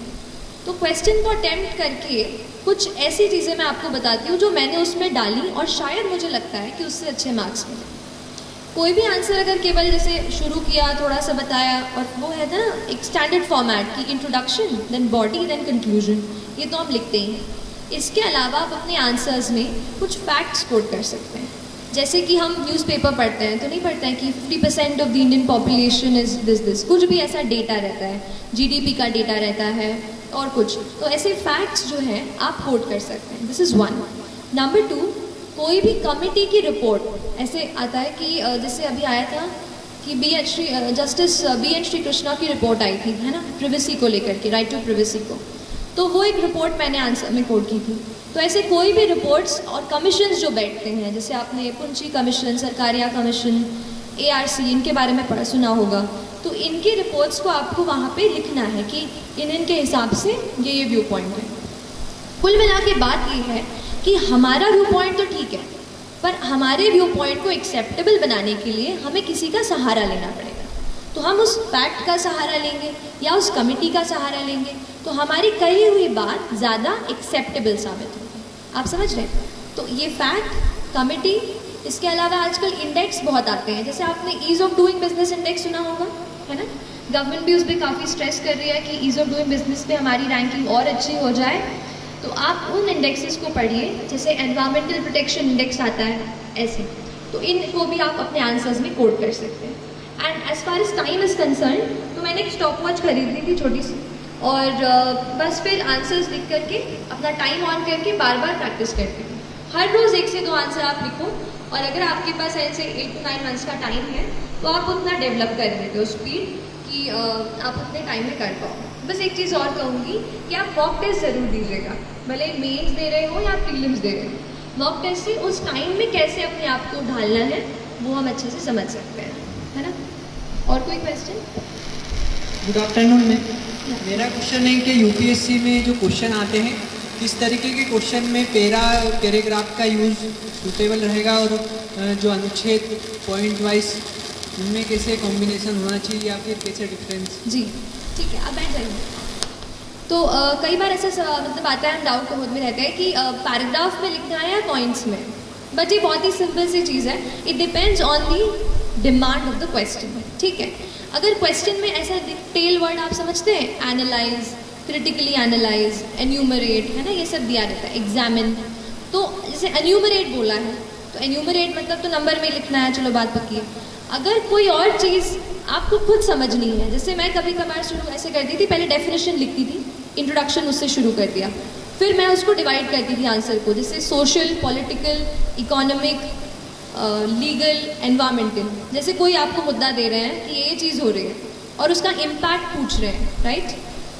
तो क्वेश्चन को अटेम्प्ट करके कुछ ऐसी चीज़ें मैं आपको बताती हूँ जो मैंने उसमें डाली और शायद मुझे लगता है कि उससे अच्छे मार्क्स मिले। कोई भी आंसर अगर केवल जैसे शुरू किया, थोड़ा सा बताया, और वो है ना एक स्टैंडर्ड फॉर्मेट की introduction, then body, then conclusion, ये तो हम लिखते ही हैं। इसके अलावा आप अपने आंसर्स में कुछ फैक्ट्स कोट कर सकते हैं। जैसे कि हम न्यूज़पेपर पढ़ते हैं तो नहीं पढ़ते हैं कि 50% of the Indian population is this, कुछ भी ऐसा डेटा रहता है, जीडीपी का डेटा रहता है और कुछ, तो ऐसे फैक्ट्स जो हैं आप कोट कर सकते हैं। This is 1। नंबर 2, कोई भी कमिटी की रिपोर्ट ऐसे आता है कि जैसे अभी आया था कि justice B N Shri Krishna की रिपोर्ट आई थी, है ना, प्रिवेसी को लेकर के, राइट टू प्रिवेसी को, तो वो एक रिपोर्ट मैंने आंसर में कोट की थी। तो ऐसे कोई भी रिपोर्ट्स और कमीशंस जो बैठते हैं, जैसे आपने पुंची कमीशन, सरकारिया कमीशन, ARC, इनके बारे में सुना होगा, तो इनकी रिपोर्ट्स को आपको वहाँ पे लिखना है कि इनके हिसाब से ये व्यू पॉइंट है। कुल मिला के बात ये है कि हमारा व्यू पॉइंट तो ठीक है, पर हमारे व्यू पॉइंट को एक्सेप्टेबल बनाने के लिए हमें किसी का सहारा लेना पड़ेगा। तो हम उस फैक्ट का सहारा लेंगे या उस कमिटी का सहारा लेंगे, तो हमारी कही हुई बात ज़्यादा एक्सेप्टेबल साबित होगी। आप समझ रहे हैं? तो ये फैक्ट, कमिटी, इसके अलावा आजकल इंडेक्स बहुत आते हैं, जैसे आपने ease of doing business index सुना होगा, है ना। गवर्नमेंट भी उस पर काफ़ी स्ट्रेस कर रही है कि ईज़ ऑफ डूइंग बिजनेस पे हमारी रैंकिंग और अच्छी हो जाए। तो आप उन इंडेक्सेस को पढ़िए, जैसे एनवायरमेंटल प्रोटेक्शन इंडेक्स आता है, ऐसे, तो इनको भी आप अपने आंसर्स में कोट कर सकते हैं। And as far as time is concerned, तो मैंने एक स्टॉप वॉच खरीदी थी छोटी सी, और बस फिर आंसर्स लिख करके अपना टाइम ऑन करके बार बार प्रैक्टिस करती थी। हर रोज़ 1 से 2 आंसर आप लिखो, और अगर आपके पास ऐसे 8 to 9 मंथ्स का टाइम है तो आप उतना डेवलप कर लेते हो स्पीड कि आप उतने टाइम में कर पाओ। बस एक चीज़ और कहूँगी कि आप मॉक टेस्ट ज़रूर दीजिएगा, भले मेंस दे रहे हो या प्रीलिम्स दे रहे हो। मॉक टेस्ट से उस टाइम में कैसे अपने आप को ढालना है वो हम अच्छे से समझ सकते हैं, है ना। और कोई क्वेश्चन? गुड आफ्टरनून मैम, मेरा क्वेश्चन है कि यूपीएससी में जो क्वेश्चन आते हैं, किस तरीके के क्वेश्चन में पैराग्राफ का यूज़ सूटेबल रहेगा, और जो अनुच्छेद पॉइंट वाइज उनमें कैसे कॉम्बिनेशन होना चाहिए या फिर कैसे डिफरेंस? जी ठीक है, आप बैठ जाइए। तो कई बार ऐसा मतलब आता है, हम डाउट होद में रहते हैं कि पैराग्राफ में लिखना है या पॉइंट्स में, बट ये बहुत ही सिंपल सी चीज़ है। It depends on the demand of the question, ठीक है। अगर क्वेश्चन में ऐसा टेल वर्ड आप समझते हैं, एनालाइज, क्रिटिकली एनालाइज, एन्यूमरेट, है ना, ये सब दिया रहता है, एग्जामिन। तो जैसे एन्यूमरेट बोला है, तो एन्यूमरेट मतलब तो नंबर में लिखना है, चलो बात पक्की है। अगर कोई और चीज़ आपको खुद समझनी है, जैसे मैं कभी कभार शुरू ऐसे करती थी, पहले डेफिनेशन लिखती थी, इंट्रोडक्शन उससे शुरू कर दिया, फिर मैं उसको डिवाइड करती थी आंसर को, जैसे social, political, economic, legal, environmental. जैसे कोई आपको मुद्दा दे रहे हैं कि ये चीज़ हो रही है और उसका इम्पैक्ट पूछ रहे हैं, right.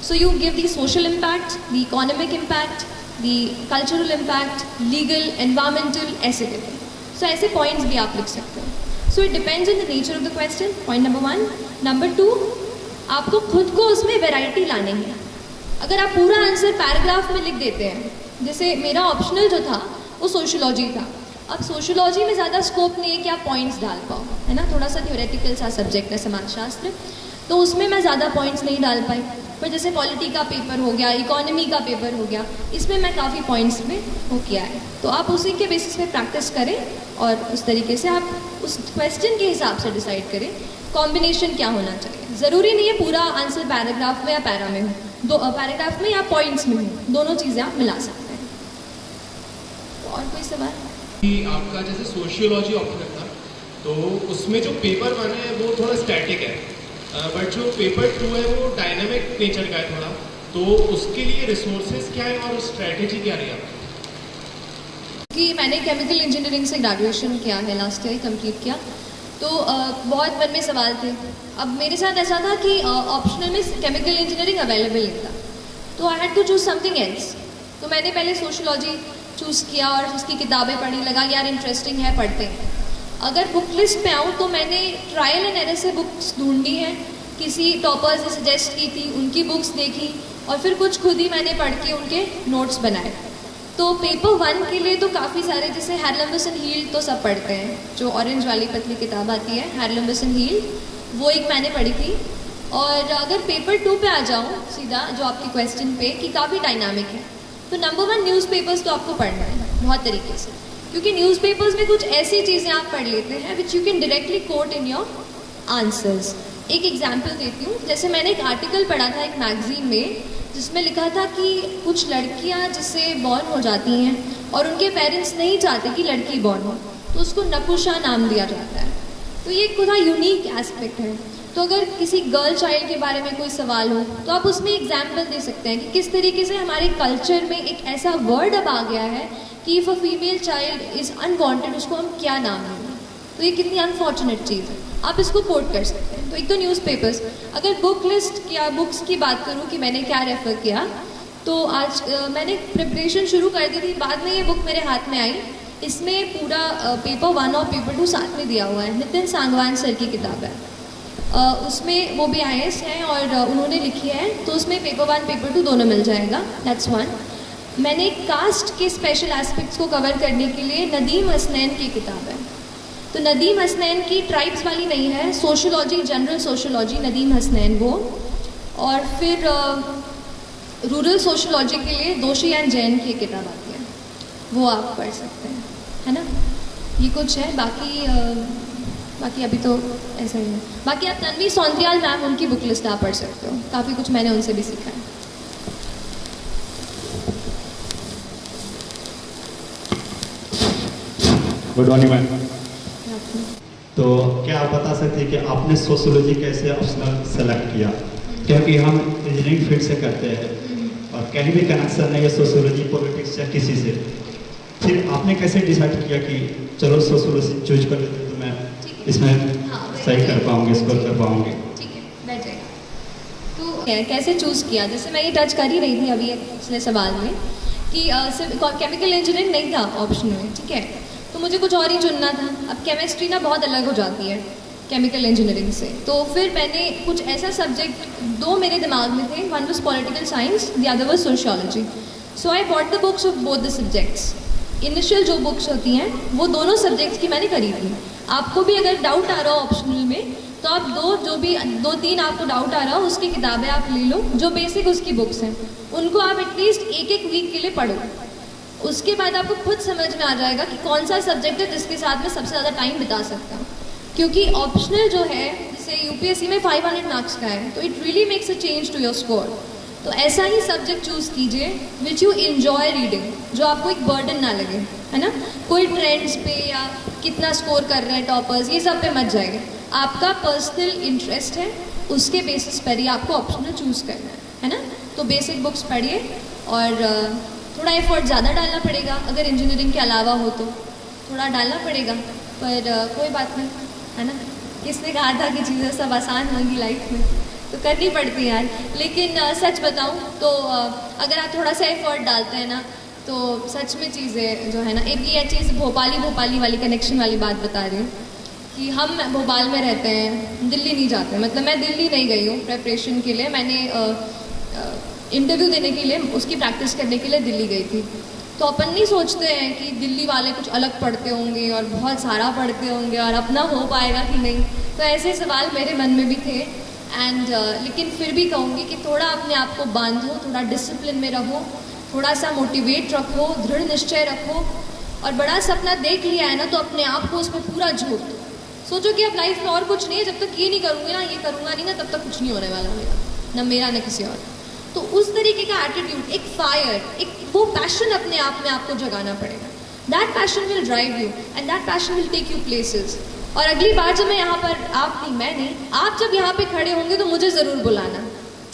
So you give the social impact, the economic impact, the cultural impact, legal, environmental, ऐसे करके। सो ऐसे पॉइंट्स भी आप लिख सकते हो। So it depends on the nature of the question, point number 1। Number 2, आपको खुद को उसमें वेराइटी लानी है। अगर आप पूरा आंसर पैराग्राफ में लिख देते हैं, जैसे मेरा ऑप्शनल जो था वो सोशियोलॉजी था, अब सोशियोलॉजी में ज़्यादा स्कोप नहीं है कि आप पॉइंट्स डाल पाओ, है ना, थोड़ा सा थ्योरेटिकल सा सब्जेक्ट है समाजशास्त्र, तो उसमें मैं ज़्यादा पॉइंट्स नहीं डाल पाई। पर जैसे पॉलिटी का पेपर हो गया, इकोनॉमी का पेपर हो गया, इसमें मैं काफ़ी पॉइंट्स में वो किया है। तो आप उसी के बेसिस पे प्रैक्टिस करें और उस तरीके से आप उस क्वेश्चन के हिसाब से डिसाइड करें कॉम्बिनेशन क्या होना चाहिए। ज़रूरी नहीं है पूरा आंसर पैराग्राफ में या पैरा में हो, पैराग्राफ में या पॉइंट्स में हो, दोनों चीज़ें आप मिला सकते हैं। तो और कोई सवाल? आपका जैसे सोशियोलॉजी ऑप्शनल था, तो उसमें जो पेपर 1 है वो थोड़ा स्टैटिक है, बट जो पेपर 2 है वो डायनामिक नेचर का है थोड़ा, तो उसके लिए रिसोर्सेज क्या है और स्ट्रैटेजी क्या रही आपकी? कि मैंने केमिकल इंजीनियरिंग से ग्रेजुएशन किया है, लास्ट ईयर कंप्लीट किया, तो बहुत मन में सवाल थे। अब मेरे साथ ऐसा था कि ऑप्शनल में केमिकल इंजीनियरिंग अवेलेबल नहीं था, तो I had to choose something else. तो मैंने पहले सोशियोलॉजी चूज़ किया और उसकी किताबें पढ़ी, लगा यार इंटरेस्टिंग है, पढ़ते हैं। अगर बुक लिस्ट पे आऊँ तो मैंने ट्रायल एंड एरर से बुक्स ढूंढी हैं, किसी टॉपर्स ने सजेस्ट की थी, उनकी बुक्स देखी, और फिर कुछ खुद ही मैंने पढ़ के उनके नोट्स बनाए। तो पेपर 1 के लिए तो काफ़ी सारे, जैसे हैरलम्बस एंड हील्ड तो सब पढ़ते हैं, जो ऑरेंज वाली पतली किताब आती है हैरलम्बस एंड हील्ड, वो एक मैंने पढ़ी थी। और अगर पेपर 2 पे आ जाऊँ सीधा, जो आपके क्वेश्चन पे कि काफ़ी डायनामिक है, तो नंबर 1 न्यूज़पेपर्स तो आपको पढ़ना है बहुत तरीके से, क्योंकि न्यूज़पेपर्स में कुछ ऐसी चीज़ें आप पढ़ लेते हैं which you can directly quote in your answers. एक एग्जांपल देती हूँ, जैसे मैंने एक आर्टिकल पढ़ा था एक मैगजीन में, जिसमें लिखा था कि कुछ लड़कियाँ जिससे बॉर्न हो जाती हैं और उनके पेरेंट्स नहीं चाहते कि लड़की बॉर्न हो, तो उसको नपुंसक नाम दिया जाता है। तो ये थोड़ा यूनिक एस्पेक्ट है। तो अगर किसी गर्ल चाइल्ड के बारे में कोई सवाल हो तो आप उसमें एग्जाम्पल दे सकते हैं कि किस तरीके से हमारे कल्चर में एक ऐसा वर्ड अब आ गया है कि if a female child is unwanted उसको हम क्या नाम देंगे। तो ये कितनी अनफॉर्चुनेट चीज़ है। आप इसको कोट कर सकते हैं। तो एक तो न्यूज़पेपर्स, अगर बुक लिस्ट या बुक्स की बात करूँ कि मैंने क्या रेफ़र किया, तो आज मैंने प्रिपरेशन शुरू कर दी थी, बाद में ये बुक मेरे हाथ में आई। इसमें पूरा पेपर 1 और पेपर 2 साथ में दिया हुआ है। नितिन सांगवान सर की किताब है। उसमें वो भी IAS हैं और उन्होंने लिखी है, तो उसमें पेपर 1 पेपर 2 दोनों मिल जाएगा। That's one. मैंने कास्ट के स्पेशल एस्पेक्ट्स को कवर करने के लिए नदीम हसनैन की किताब है। तो नदीम हसनैन की ट्राइब्स वाली नहीं है, sociology, general sociology, Nadeem Hasnain वो। और फिर रूरल सोशोलॉजी के लिए दोषी एंड जैन की किताब आती है, वो आप पढ़ सकते हैं, है ना। ये कुछ है, बाकी अभी तो ऐसा ही है। बाकी आप तन्वी सौंद्रियाल मैम, उनकी बुक लिस्ट आप पढ़ सकते हो, काफ़ी कुछ मैंने उनसे भी सीखा है। Good morning ma'am. तो क्या आप बता सकते हैं कि आपने सोशियोलॉजी कैसे ऑप्शनल सेलेक्ट किया? क्योंकि हम इंजीनियरिंग फील्ड से करते हैं और कहीं भी कनेक्शन नहीं है सोशियोलॉजी पॉलिटिक्स या किसी से। फिर आपने कैसे डिसाइड किया कि चलो सोशियोलॉजी चूज कर लेते तो मैं इसमें सही कर पाऊंगी, स्कोर कर पाऊंगी? ठीक है, बैठ जाएगा। तो कैसे चूज़ किया, जैसे मैं ये टच कर ही रही थी अभी पिछले सवाल में कि केमिकल इंजीनियरिंग नहीं था ऑप्शन में, ठीक है, तो मुझे कुछ और ही चुनना था। अब केमिस्ट्री ना बहुत अलग हो जाती है केमिकल इंजीनियरिंग से, तो फिर मैंने कुछ ऐसा सब्जेक्ट 2 मेरे दिमाग में थे, one was political science, the other was sociology. So I bought the books of both the subjects. Initial जो बुक्स होती हैं वो दोनों सब्जेक्ट्स की मैंने खरीदी। आपको भी अगर डाउट आ रहा हो ऑप्शनल में, तो आप 2-3 आपको डाउट आ रहा हो उसकी किताबें आप ले लो, जो बेसिक उसकी बुक्स हैं उनको आप एटलीस्ट एक वीक के लिए पढ़ो। उसके बाद आपको खुद समझ में आ जाएगा कि कौन सा सब्जेक्ट है जिसके साथ में सबसे ज़्यादा टाइम बिता सकता हूँ। क्योंकि ऑप्शनल जो है, जैसे UPSC में 500 मार्क्स का है, तो it really makes a change to your score. तो ऐसा ही सब्जेक्ट चूज़ कीजिए विच यू इन्जॉय रीडिंग, जो आपको एक बर्डन ना लगे, है ना। कोई ट्रेंड्स पे या कितना स्कोर कर रहे हैं टॉपर्स, ये सब पे मत जाइए। आपका पर्सनल इंटरेस्ट है, उसके बेसिस पर ही आपको ऑप्शनल चूज़ करना है ना। तो बेसिक बुक्स पढ़िए और थोड़ा एफर्ट ज़्यादा डालना पड़ेगा, अगर इंजीनियरिंग के अलावा हो तो थोड़ा डालना पड़ेगा, पर कोई बात नहीं, है ना। किसने कहा था कि चीज़ें सब आसान होंगी लाइफ में, तो करनी पड़ती है यार। लेकिन सच बताऊं तो अगर आप थोड़ा सा एफर्ट डालते हैं ना, तो सच में चीज़ें जो है ना, एक ये चीज़ भोपाली वाली कनेक्शन वाली बात बता रही हूँ कि हम भोपाल में रहते हैं, दिल्ली नहीं जाते। मतलब मैं दिल्ली नहीं गई हूँ प्रेपरेशन के लिए, मैंने इंटरव्यू देने के लिए, उसकी प्रैक्टिस करने के लिए दिल्ली गई थी। तो अपन नहीं सोचते हैं कि दिल्ली वाले कुछ अलग पढ़ते होंगे और बहुत सारा पढ़ते होंगे और अपना हो पाएगा कि नहीं। तो ऐसे सवाल मेरे मन में भी थे लेकिन फिर भी कहूँगी कि थोड़ा अपने आप को बांधो, थोड़ा डिसिप्लिन में रहो, थोड़ा सा मोटिवेट रखो, दृढ़ निश्चय रखो, और बड़ा सपना देख लिया है ना तो अपने आप को उसमें पूरा झोंक दो। सोचो कि अब लाइफ में और कुछ नहीं है, जब तक ये नहीं करूँगी ना, ये करूँगा नहीं ना, तब तक कुछ नहीं होने वाला मेरा, ना मेरा ना किसी और। तो उस तरीके का एटीट्यूड, एक फायर, एक वो पैशन अपने आप में आपको जगाना पड़ेगा। That passion will drive you and that passion will take you places. और अगली बार जब मैं यहाँ पर, आप नहीं मैं नहीं, आप जब यहाँ पे खड़े होंगे तो मुझे ज़रूर बुलाना,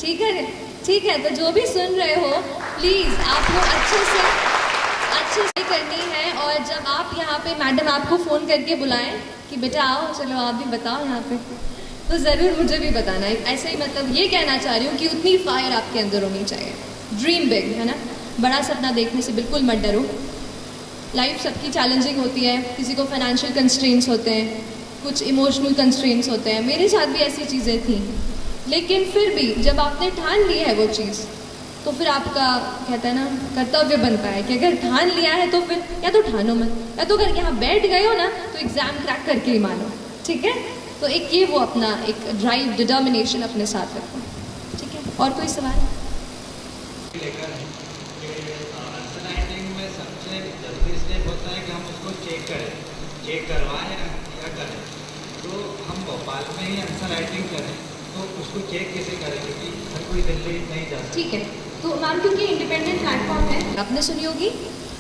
ठीक है? ठीक है, तो जो भी सुन रहे हो प्लीज़ आप लोग अच्छे से करनी है। और जब आप यहाँ पे मैडम आपको फ़ोन करके बुलाएं कि बेटा आओ, चलो आप भी बताओ यहाँ पे, तो ज़रूर मुझे भी बताना है। ऐसे ही मतलब ये कहना चाह रही हूँ कि उतनी फायर आपके अंदर होनी चाहिए। ड्रीम बिग, है ना, बड़ा सपना देखने से बिल्कुल मत डरो। लाइफ सबकी चैलेंजिंग होती है, किसी को फाइनेंशियल कंस्ट्रेंट्स होते हैं, कुछ इमोशनल कंस्ट्रेंट्स होते हैं, मेरे साथ भी ऐसी चीज़ें थी। लेकिन फिर भी जब आपने ठान ली है वो चीज़, तो फिर आपका कहते हैं ना कर्तव्य बनता है कि अगर ठान लिया है तो फिर या तो ठानो मत, या तो अगर यहाँ बैठ गए हो ना तो एग्ज़ाम क्रैक करके ही मानो, ठीक है। तो एक ये वो अपना एक ड्राइव, डिटर्मिनेशन अपने साथ रखो, ठीक है। और कोई सवाल? में सबसे जरूरी स्टेप होता है कि हम उसको चेक करवाएं या करें। तो हम भोपाल में ही आंसर राइटिंग करें तो उसको चेक कैसे करें, क्योंकि हर कोई दिल्ली नहीं जाता। ठीक है, तो मैम क्योंकि इंडिपेंडेंट प्लेटफॉर्म है, आपने सुनी होगी,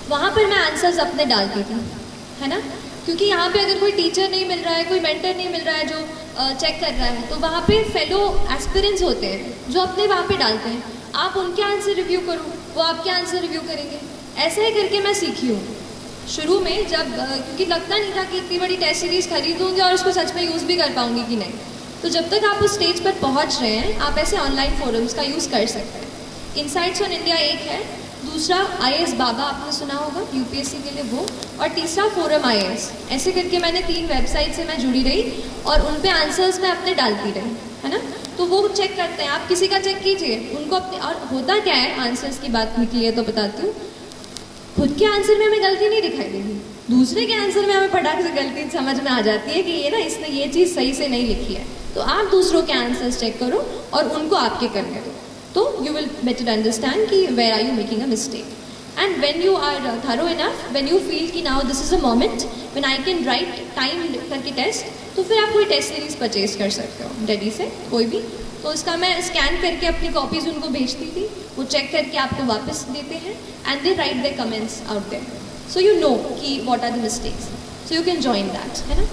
वहाँ पर मैं आंसर्स अपने डालती थी, है ना। क्योंकि यहाँ पे अगर कोई टीचर नहीं मिल रहा है, कोई मेंटर नहीं मिल रहा है जो चेक कर रहा है, तो वहाँ पे फेलो एस्पिरेंट्स होते हैं जो अपने वहाँ पे डालते हैं। आप उनके आंसर रिव्यू करो, वो आपके आंसर रिव्यू करेंगे। ऐसे ही करके मैं सीखी हूँ। शुरू में जब क्योंकि लगता नहीं था कि इतनी बड़ी टेस्ट सीरीज़ खरीदूंगी और उसको सच में यूज़ भी कर पाऊंगी कि नहीं। तो जब तक आप उस स्टेज पर पहुंच रहे हैं, आप ऐसे ऑनलाइन फोरम्स का यूज़ कर सकते हैं। इनसाइट्स ऑन इंडिया एक है, दूसरा IAS बाबा आपने सुना होगा UPSC के लिए वो, और तीसरा फोरम IAS। ऐसे करके मैंने 3 वेबसाइट से मैं जुड़ी रही और उन पे आंसर्स मैं अपने डालती रही, है ना। तो वो चेक करते हैं, आप किसी का चेक कीजिए उनको अपने। और होता क्या है, आंसर्स की बात निकली है तो बताती हूँ, खुद के आंसर में हमें गलती नहीं दिखाई देगी, दूसरे के आंसर में हमें फटाक से गलती समझ में आ जाती है कि ये ना इसने ये चीज़ सही से नहीं लिखी है। तो आप दूसरों के आंसर्स चेक करो और उनको आपके करने दो, तो यू विल बेटर अंडरस्टैंड कि where are you making a mistake. And when you are thorough enough, when you feel कि now this is a moment when I can write time करके टेस्ट, तो फिर आप कोई टेस्ट सीरीज परचेज कर सकते हो डेडी से कोई भी। तो इसका मैं स्कैन करके अपनी कॉपीज उनको भेजती थी, वो चेक करके आपको वापस देते हैं and they write the comments out there, so you know कि what are the mistakes, so you can join that, है ना।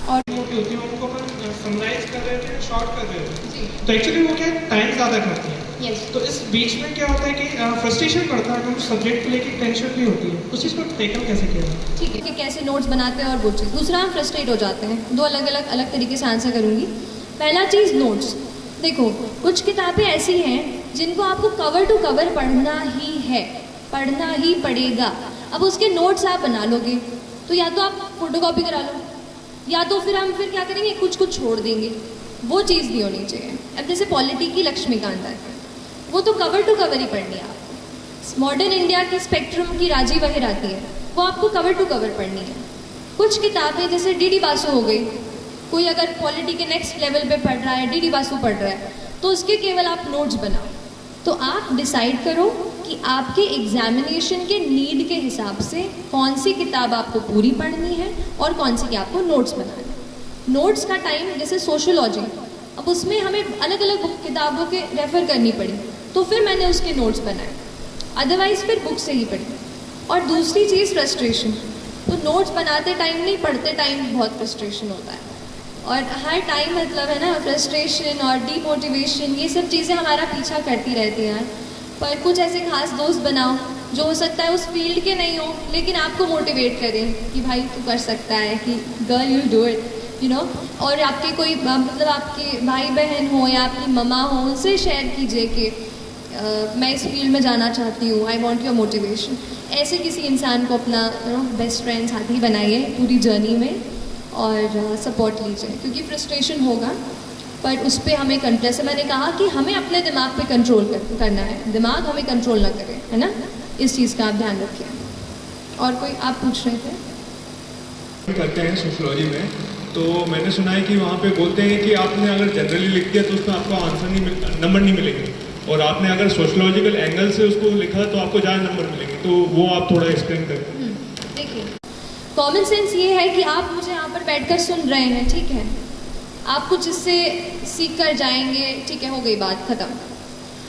और मोटी होती है उनको अपन समराइज कर रहे थे, शॉर्ट कर रहे थे, तो एक्चुअली वो क्या टाइम ज़्यादा करती है। यस। तो इस बीच में क्या होता है कि फ्रस्ट्रेशन बढ़ता है, हम सब्जेक्ट को लेकर टेंशन भी होती है, उस चीज़ को टैकल कैसे किया जाए? ठीक है कि कैसे नोट्स बनाते हैं और वो चीज़। दूसरा, हम फ्रस्ट्रेट हो जाते हैं। दो अलग तरीके से आंसर करूँगी। पहला चीज़ नोट्स, देखो कुछ किताबें ऐसी हैं जिनको आपको कवर टू कवर पढ़ना ही है, पढ़ना ही पड़ेगा। अब उसके नोट्स आप बना लोगे तो या तो आप फोटोकॉपी करा लो, या तो फिर हम क्या करेंगे, कुछ छोड़ देंगे, वो चीज़ नहीं होनी चाहिए। अब जैसे पॉलिटी की लक्ष्मीकांत है, वो तो कवर टू कवर ही पढ़नी है आपको। मॉडर्न इंडिया की स्पेक्ट्रम की राजी वगैरह आती है, वो आपको कवर टू कवर पढ़नी है। कुछ किताबें जैसे DD बासु हो गई, कोई अगर पॉलिटी के नेक्स्ट लेवल पे पढ़ रहा है, DD बासु पढ़ रहा है, तो उसके केवल आप नोट्स बनाओ। तो आप डिसाइड करो कि आपके एग्जामिनेशन के नीड के हिसाब से कौन सी किताब आपको पूरी पढ़नी है और कौन सी की आपको नोट्स बनाने हैं। नोट्स का टाइम, जैसे सोशियोलॉजी, अब उसमें हमें अलग अलग किताबों के रेफ़र करनी पड़ी, तो फिर मैंने उसके नोट्स बनाए, अदरवाइज़ फिर बुक से ही पढ़ी। और दूसरी चीज़ फ्रस्ट्रेशन, तो नोट्स बनाते टाइम नहीं, पढ़ते टाइम बहुत फ्रस्ट्रेशन होता है। और हर टाइम मतलब है ना, फ्रस्ट्रेशन और डीमोटिवेशन, ये सब चीज़ें हमारा पीछा करती रहती हैं। पर कुछ ऐसे खास दोस्त बनाओ जो हो सकता है उस फील्ड के नहीं हो, लेकिन आपको मोटिवेट करें कि भाई तू कर सकता है, कि girl you do it, you know. और आपके कोई मतलब आपके भाई बहन हो या आपकी मम्मा हो, उनसे शेयर कीजिए कि मैं इस फील्ड में जाना चाहती हूँ, आई वॉन्ट योर मोटिवेशन। ऐसे किसी इंसान को अपना बेस्ट फ्रेंड साथी बनाइए पूरी जर्नी में और सपोर्ट लीजिए, क्योंकि फ्रस्ट्रेशन होगा पर उस पर हमें जैसे मैंने कहा कि हमें अपने दिमाग पे कंट्रोल करना है, दिमाग हमें कंट्रोल ना करे, है ना। इस चीज़ का आप ध्यान रखिए। और कोई आप पूछ रहे थे? करते हैं सोशियोलॉजी में, तो मैंने सुना है कि वहाँ पे बोलते हैं कि आपने अगर जनरली लिख दिया तो उसमें आपको आंसर नहीं नंबर नहीं मिलेंगे, और आपने अगर सोशियोलॉजिकल एंगल से उसको लिखा तो आपको ज़्यादा नंबर मिलेंगे। तो वो आप थोड़ा एक्सप्लेन करें। देखिए, कॉमन सेंस ये है कि आप मुझे यहाँ पर बैठकर सुन रहे हैं, ठीक है, आप कुछ इससे सीख कर जाएंगे, ठीक है, हो गई बात ख़त्म।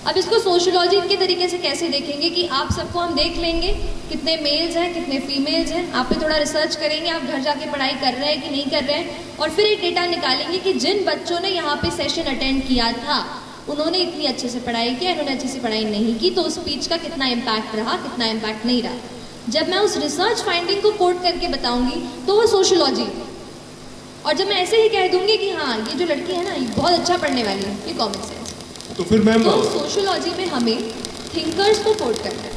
अब इसको सोशियोलॉजी के तरीके से कैसे देखेंगे कि आप सबको हम देख लेंगे, कितने मेल्स हैं कितने फीमेल्स हैं, आप पे थोड़ा रिसर्च करेंगे, आप घर जाके पढ़ाई कर रहे हैं कि नहीं कर रहे हैं, और फिर एक डेटा निकालेंगे कि जिन बच्चों ने यहाँ पे सेशन अटेंड किया था उन्होंने इतनी अच्छे से पढ़ाई की, इन्होंने अच्छे से पढ़ाई नहीं की, तो उस स्पीच का कितना इम्पैक्ट रहा, कितना इम्पैक्ट नहीं रहा। जब मैं उस रिसर्च फाइंडिंग को कोट करके बताऊंगी तो वो सोशियोलॉजी, और जब मैं ऐसे ही कह दूंगी कि हाँ ये जो लड़की है ना ये बहुत अच्छा पढ़ने वाली है, ये कॉमन सेंस। तो फिर मैम तो सोशियोलॉजी में हमें थिंकर्स को कोट करना है,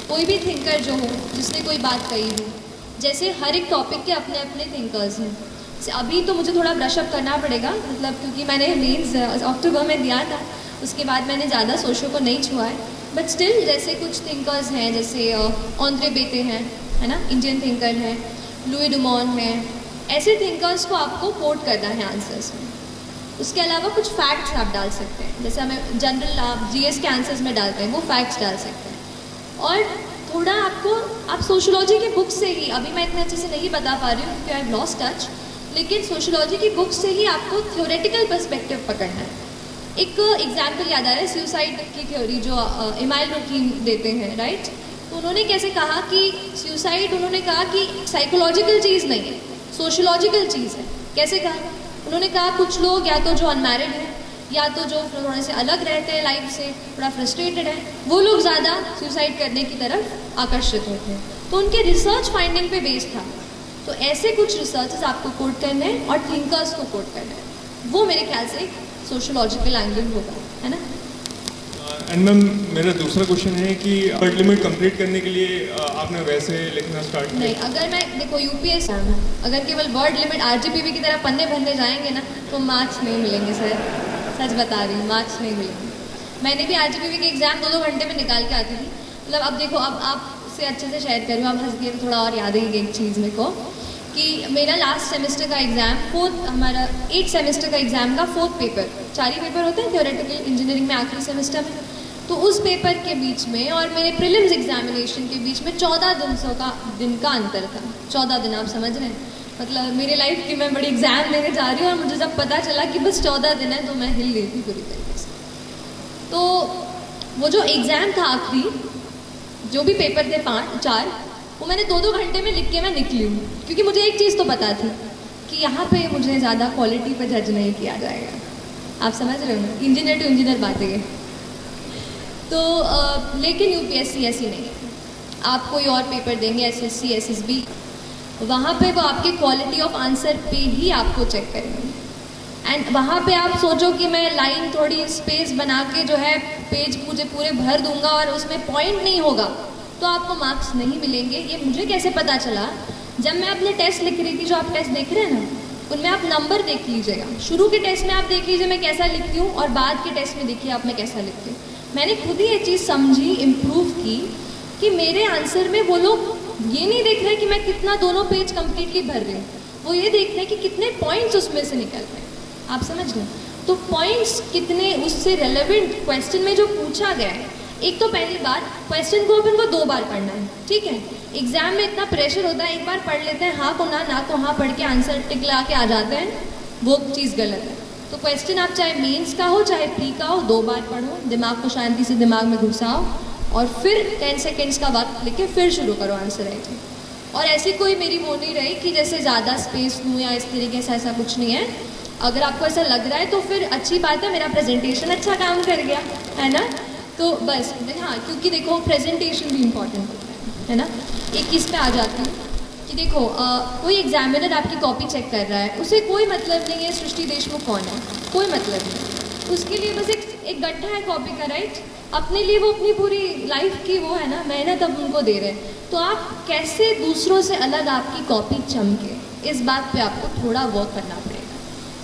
कोई भी थिंकर जो हो जिसने कोई बात कही हो, जैसे हर एक टॉपिक के अपने अपने थिंकर्स हैं। अभी तो मुझे थोड़ा ब्रशअप करना पड़ेगा, मतलब क्योंकि मैंने मेंस अक्टूबर में दिया था, उसके बाद मैंने ज़्यादा सोशो को नहीं छुआ है, बट स्टिल जैसे कुछ थिंकर्स हैं, जैसे ऑन्द्रे बेते हैं, है ना, इंडियन थिंकर हैं, लुई डुमॉन है, ऐसे थिंकर्स को आपको कोट करना है आंसर्स में। उसके अलावा कुछ फैक्ट्स आप डाल सकते हैं, जैसे हमें जनरल आप GS के आंसर्स में डालते हैं, वो फैक्ट्स डाल सकते हैं। और थोड़ा आप सोशियोलॉजी की बुक से ही, अभी मैं इतने अच्छे से नहीं बता पा रही हूँ क्योंकि आई हैव लॉस्ट टच, लेकिन सोशियोलॉजी की बुक से ही आपको थ्योरेटिकल पर्सपेक्टिव पकड़ना है। एक एग्जाम्पल याद आ रहा है, सुसाइड की थ्योरी जो इमाइल रकीम देते हैं, राइट। तो उन्होंने कैसे कहा कि सुसाइड, उन्होंने कहा कि साइकोलॉजिकल चीज़ नहीं है, सोशियोलॉजिकल चीज़ है। कैसे कहा? उन्होंने कहा कुछ लोग या तो जो अनमैरिड हैं या तो जो थोड़े से अलग रहते हैं लाइफ से, थोड़ा फ्रस्ट्रेटेड है, वो लोग ज़्यादा सुसाइड करने की तरफ आकर्षित होते हैं। तो उनके रिसर्च फाइंडिंग पे बेस्ड था। तो ऐसे कुछ रिसर्चेस आपको कोट करने हैं और थिंकर्स को कोट करना है, वो मेरे ख्याल से सोशियोलॉजिकल एंगल होगा, है ना। एंड मैम मेरा दूसरा क्वेश्चन है कि वर्ड लिमिट कंप्लीट करने के लिए आपने वैसे लिखना स्टार्ट किया? नहीं, अगर मैं देखो यूपीएससी अगर केवल वर्ड लिमिट आरजीपीवी की तरह पन्ने भरने जाएंगे ना तो मार्क्स नहीं मिलेंगे सर, सच बता रही हूँ, मार्क्स नहीं मिलेंगे। मैंने भी आरजीपीवी के एग्जाम 2-2 घंटे में निकाल के आती थी। मतलब अब देखो, अब आपसे अच्छे से शेयर कर रही हूँ, आप हंस के थोड़ा और याद है एक चीज़ मेरे को कि मेरा लास्ट सेमेस्टर का एग्जाम हमारा 8 सेमेस्टर का एग्जाम का 4th पेपर, 4 ही पेपर होते हैं थ्योरेटिकल इंजीनियरिंग में आखिरी सेमेस्टर में, तो उस पेपर के बीच में और मेरे प्रीलिम्स एग्जामिनेशन के बीच में 14 दिन का अंतर था। 14 दिन, आप समझ रहे हैं, मतलब मेरी लाइफ की मैं बड़ी एग्जाम देने जा रही हूँ और मुझे जब पता चला कि बस 14 दिन है तो मैं हिल गई थी पूरी तरीके से। तो वो जो एग्ज़ाम था आखिरी, जो भी पेपर थे 4, वो मैंने 2-2 घंटे में लिख के मैं निकली हूँ, क्योंकि मुझे एक चीज़ तो पता थी कि यहाँ पे मुझे ज़्यादा क्वालिटी पे जज नहीं किया जाएगा। आप समझ रहे हो ना, इंजीनियर टू इंजीनियर बातें है। तो लेकिन यूपीएससी ऐसी नहीं है। आप कोई और पेपर देंगे, एसएससी, एसएसबी, वहाँ पे वो आपके क्वालिटी ऑफ आंसर पे ही आपको चेक करेंगे। एंड वहाँ पे आप सोचो कि मैं लाइन थोड़ी स्पेस बना के जो है पेज मुझे पूरे भर दूंगा और उसमें पॉइंट नहीं होगा तो आपको मार्क्स नहीं मिलेंगे। ये मुझे कैसे पता चला? जब मैं अपने टेस्ट लिख रही थी, जो आप टेस्ट देख रहे हैं ना, उनमें आप नंबर देख लीजिएगा। शुरू के टेस्ट में आप देख लीजिए मैं कैसा लिखती हूँ और बाद के टेस्ट में देखिए आप मैं कैसा लिखती हूँ। मैंने खुद ही ये चीज़ समझी, इम्प्रूव की कि मेरे आंसर में वो लोग ये नहीं देख रहे कि मैं कितना दोनों पेज कम्प्लीटली भर रही हूँ, वो ये देख रहे हैं कि कितने पॉइंट्स उसमें से निकल रहे हैं। आप समझ रहे हैं? तो पॉइंट्स कितने उससे रेलेवेंट क्वेश्चन में जो पूछा गया है। एक तो पहली बात, क्वेश्चन को अपन को 2 बार पढ़ना है, ठीक है। एग्जाम में इतना प्रेशर होता है, एक बार पढ़ लेते हैं, हाँ को ना को हाँ पढ़ के आंसर टिक ला के आ जाते हैं, वो चीज़ गलत है। तो क्वेश्चन आप चाहे मेंस का हो चाहे प्री का हो, 2 बार पढ़ो, दिमाग को शांति से दिमाग में घुसाओ और फिर 10 सेकेंड्स का वक्त लेके फिर शुरू करो आंसर राइटिंग। और ऐसी कोई मेरी वो नहीं रही कि जैसे ज़्यादा स्पेस दूँ या इस तरीके से, ऐसा कुछ नहीं है। अगर आपको ऐसा लग रहा है तो फिर अच्छी बात है, मेरा प्रेजेंटेशन अच्छा काम कर गया, है ना। तो बस हाँ, क्योंकि देखो प्रेजेंटेशन भी इम्पॉर्टेंट होता है ना। एक चीज़ पे आ जाती हूँ कि देखो कोई एग्जामिनर आपकी कॉपी चेक कर रहा है, उसे कोई मतलब नहीं है सृष्टि देशमुख कौन है, कोई मतलब नहीं। उसके लिए बस एक गड्ढा है कॉपी का, राइट। अपने लिए वो अपनी पूरी लाइफ की वो है ना मेहनत अब उनको दे रहे हैं। तो आप कैसे दूसरों से अलग आपकी कॉपी चमके, इस बात पे आपको थोड़ा वर्क करना पड़ेगा।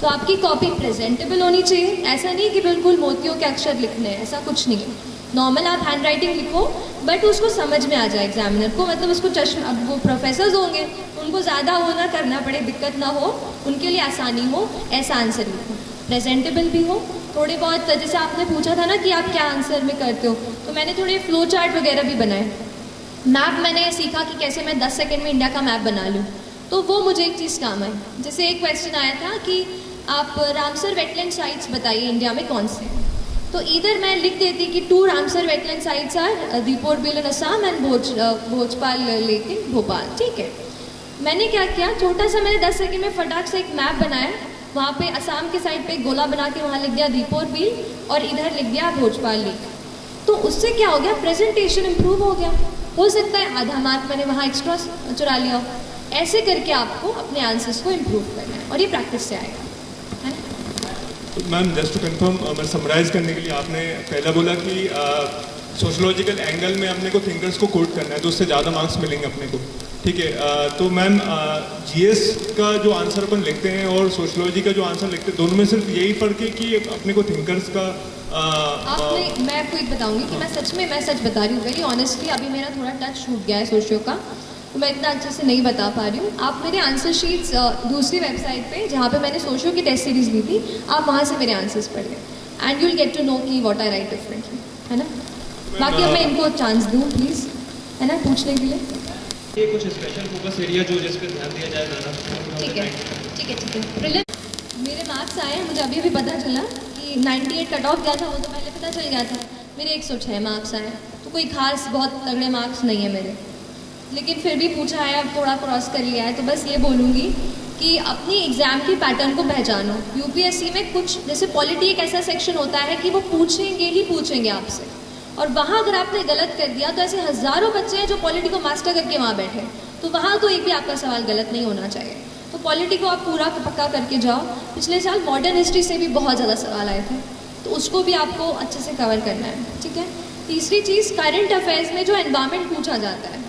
तो आपकी कॉपी प्रेजेंटेबल होनी चाहिए, ऐसा नहीं कि बिल्कुल मोतियों के अक्षर लिखने हैं, ऐसा कुछ नहीं है। नॉर्मल आप हैंड राइटिंग लिखो बट उसको समझ में आ जाए एग्जामिनर को, मतलब उसको चश्मा, अब वो प्रोफेसर्स होंगे उनको ज़्यादा वो ना करना पड़े, दिक्कत ना हो, उनके लिए आसानी हो, ऐसा आंसर लिखो। प्रेजेंटेबल भी हो, थोड़े बहुत, जैसे आपने पूछा था ना कि आप क्या आंसर में करते हो, तो मैंने थोड़े फ्लो चार्ट वगैरह भी बनाए। मैप मैंने सीखा कि कैसे मैं 10 सेकेंड में इंडिया का मैप बना लूँ, तो वो मुझे एक चीज़ काम आई। जैसे एक क्वेश्चन आया था कि आप रामसर वेटलैंड साइट्स बताइए इंडिया में कौन से हैं, तो इधर मैं लिख देती कि 2 Ramsar wetland sites are Deepor Beel in Assam and Bhojpal lake in Bhopal, ठीक है। मैंने क्या किया, छोटा सा मैंने 10 सेकंड में फटाक से एक मैप बनाया, वहाँ पे असम के साइड पे एक गोला बना के वहाँ लिख दिया दीपोर बिल और इधर लिख दिया भोजपाल लेक। तो उससे क्या हो गया, प्रेजेंटेशन इम्प्रूव हो गया। हो सकता है आधा मार्क मैंने वहाँ एक्स्ट्रा चुरा लिया हो। ऐसे करके आपको अपने आंसर्स को इम्प्रूव करना है और ये प्रैक्टिस से आएगा। मैम जस्ट टू कंफर्म, मैं समराइज करने के लिए, आपने पहला बोला कि सोशोलॉजिकल एंगल में अपने को थिंकर्स को कोट करना है तो उससे ज़्यादा मार्क्स मिलेंगे अपने को, ठीक है। तो मैम जीएस का जो आंसर अपन लिखते हैं और सोशोलॉजी का जो आंसर लिखते हैं, दोनों में सिर्फ यही फ़र्क है कि अपने को थिंकर्स का आपने, मैं आपको एक बताऊंगी कि मैं सच बता रही हूँ वेरी ऑनेस्टली। अभी मेरा थोड़ा टच छूट गया है सोशियो का, तो मैं इतना अच्छे से नहीं बता पा रही हूँ। आप मेरे आंसर शीट्स दूसरी वेबसाइट पे जहाँ पे मैंने सोशियो की टेस्ट सीरीज ली थी, आप वहाँ से मेरे आंसर्स पढ़िए and you will get to know कि व्हाट आई राइट डिफरेंटली, है ना। बाकी अब मैं इनको चांस दूँ प्लीज़, है ना, पूछने के लिए। ये कुछ स्पेशल फोकस एरिया जो जिस पे ध्यान दिया जाए ज़्यादा। ठीक है। प्रीलिम मेरे मार्क्स आए, मुझे अभी भी पता चला कि 98 कट ऑफ गया था, वो तो पहले पता चल गया था। मेरे 106 मार्क्स आए, तो कोई खास बहुत तगड़े मार्क्स नहीं है मेरे, लेकिन फिर भी पूछा है, अब थोड़ा क्रॉस कर लिया है। तो बस ये बोलूँगी कि अपनी एग्ज़ाम की पैटर्न को पहचानो। यूपीएससी में कुछ, जैसे पॉलिटी एक ऐसा सेक्शन होता है कि वो पूछेंगे ही पूछेंगे आपसे, और वहाँ अगर आपने गलत कर दिया तो ऐसे हज़ारों बच्चे हैं जो पॉलिटी को मास्टर करके वहाँ बैठे हैं, तो वहाँ तो एक भी आपका सवाल गलत नहीं होना चाहिए। तो पॉलिटी को आप पूरा पक्का करके जाओ। पिछले साल मॉडर्न हिस्ट्री से भी बहुत ज़्यादा सवाल आए थे, तो उसको भी आपको अच्छे से कवर करना है, ठीक है। तीसरी चीज़, करंट अफेयर्स में जो एनवायरनमेंट पूछा जाता है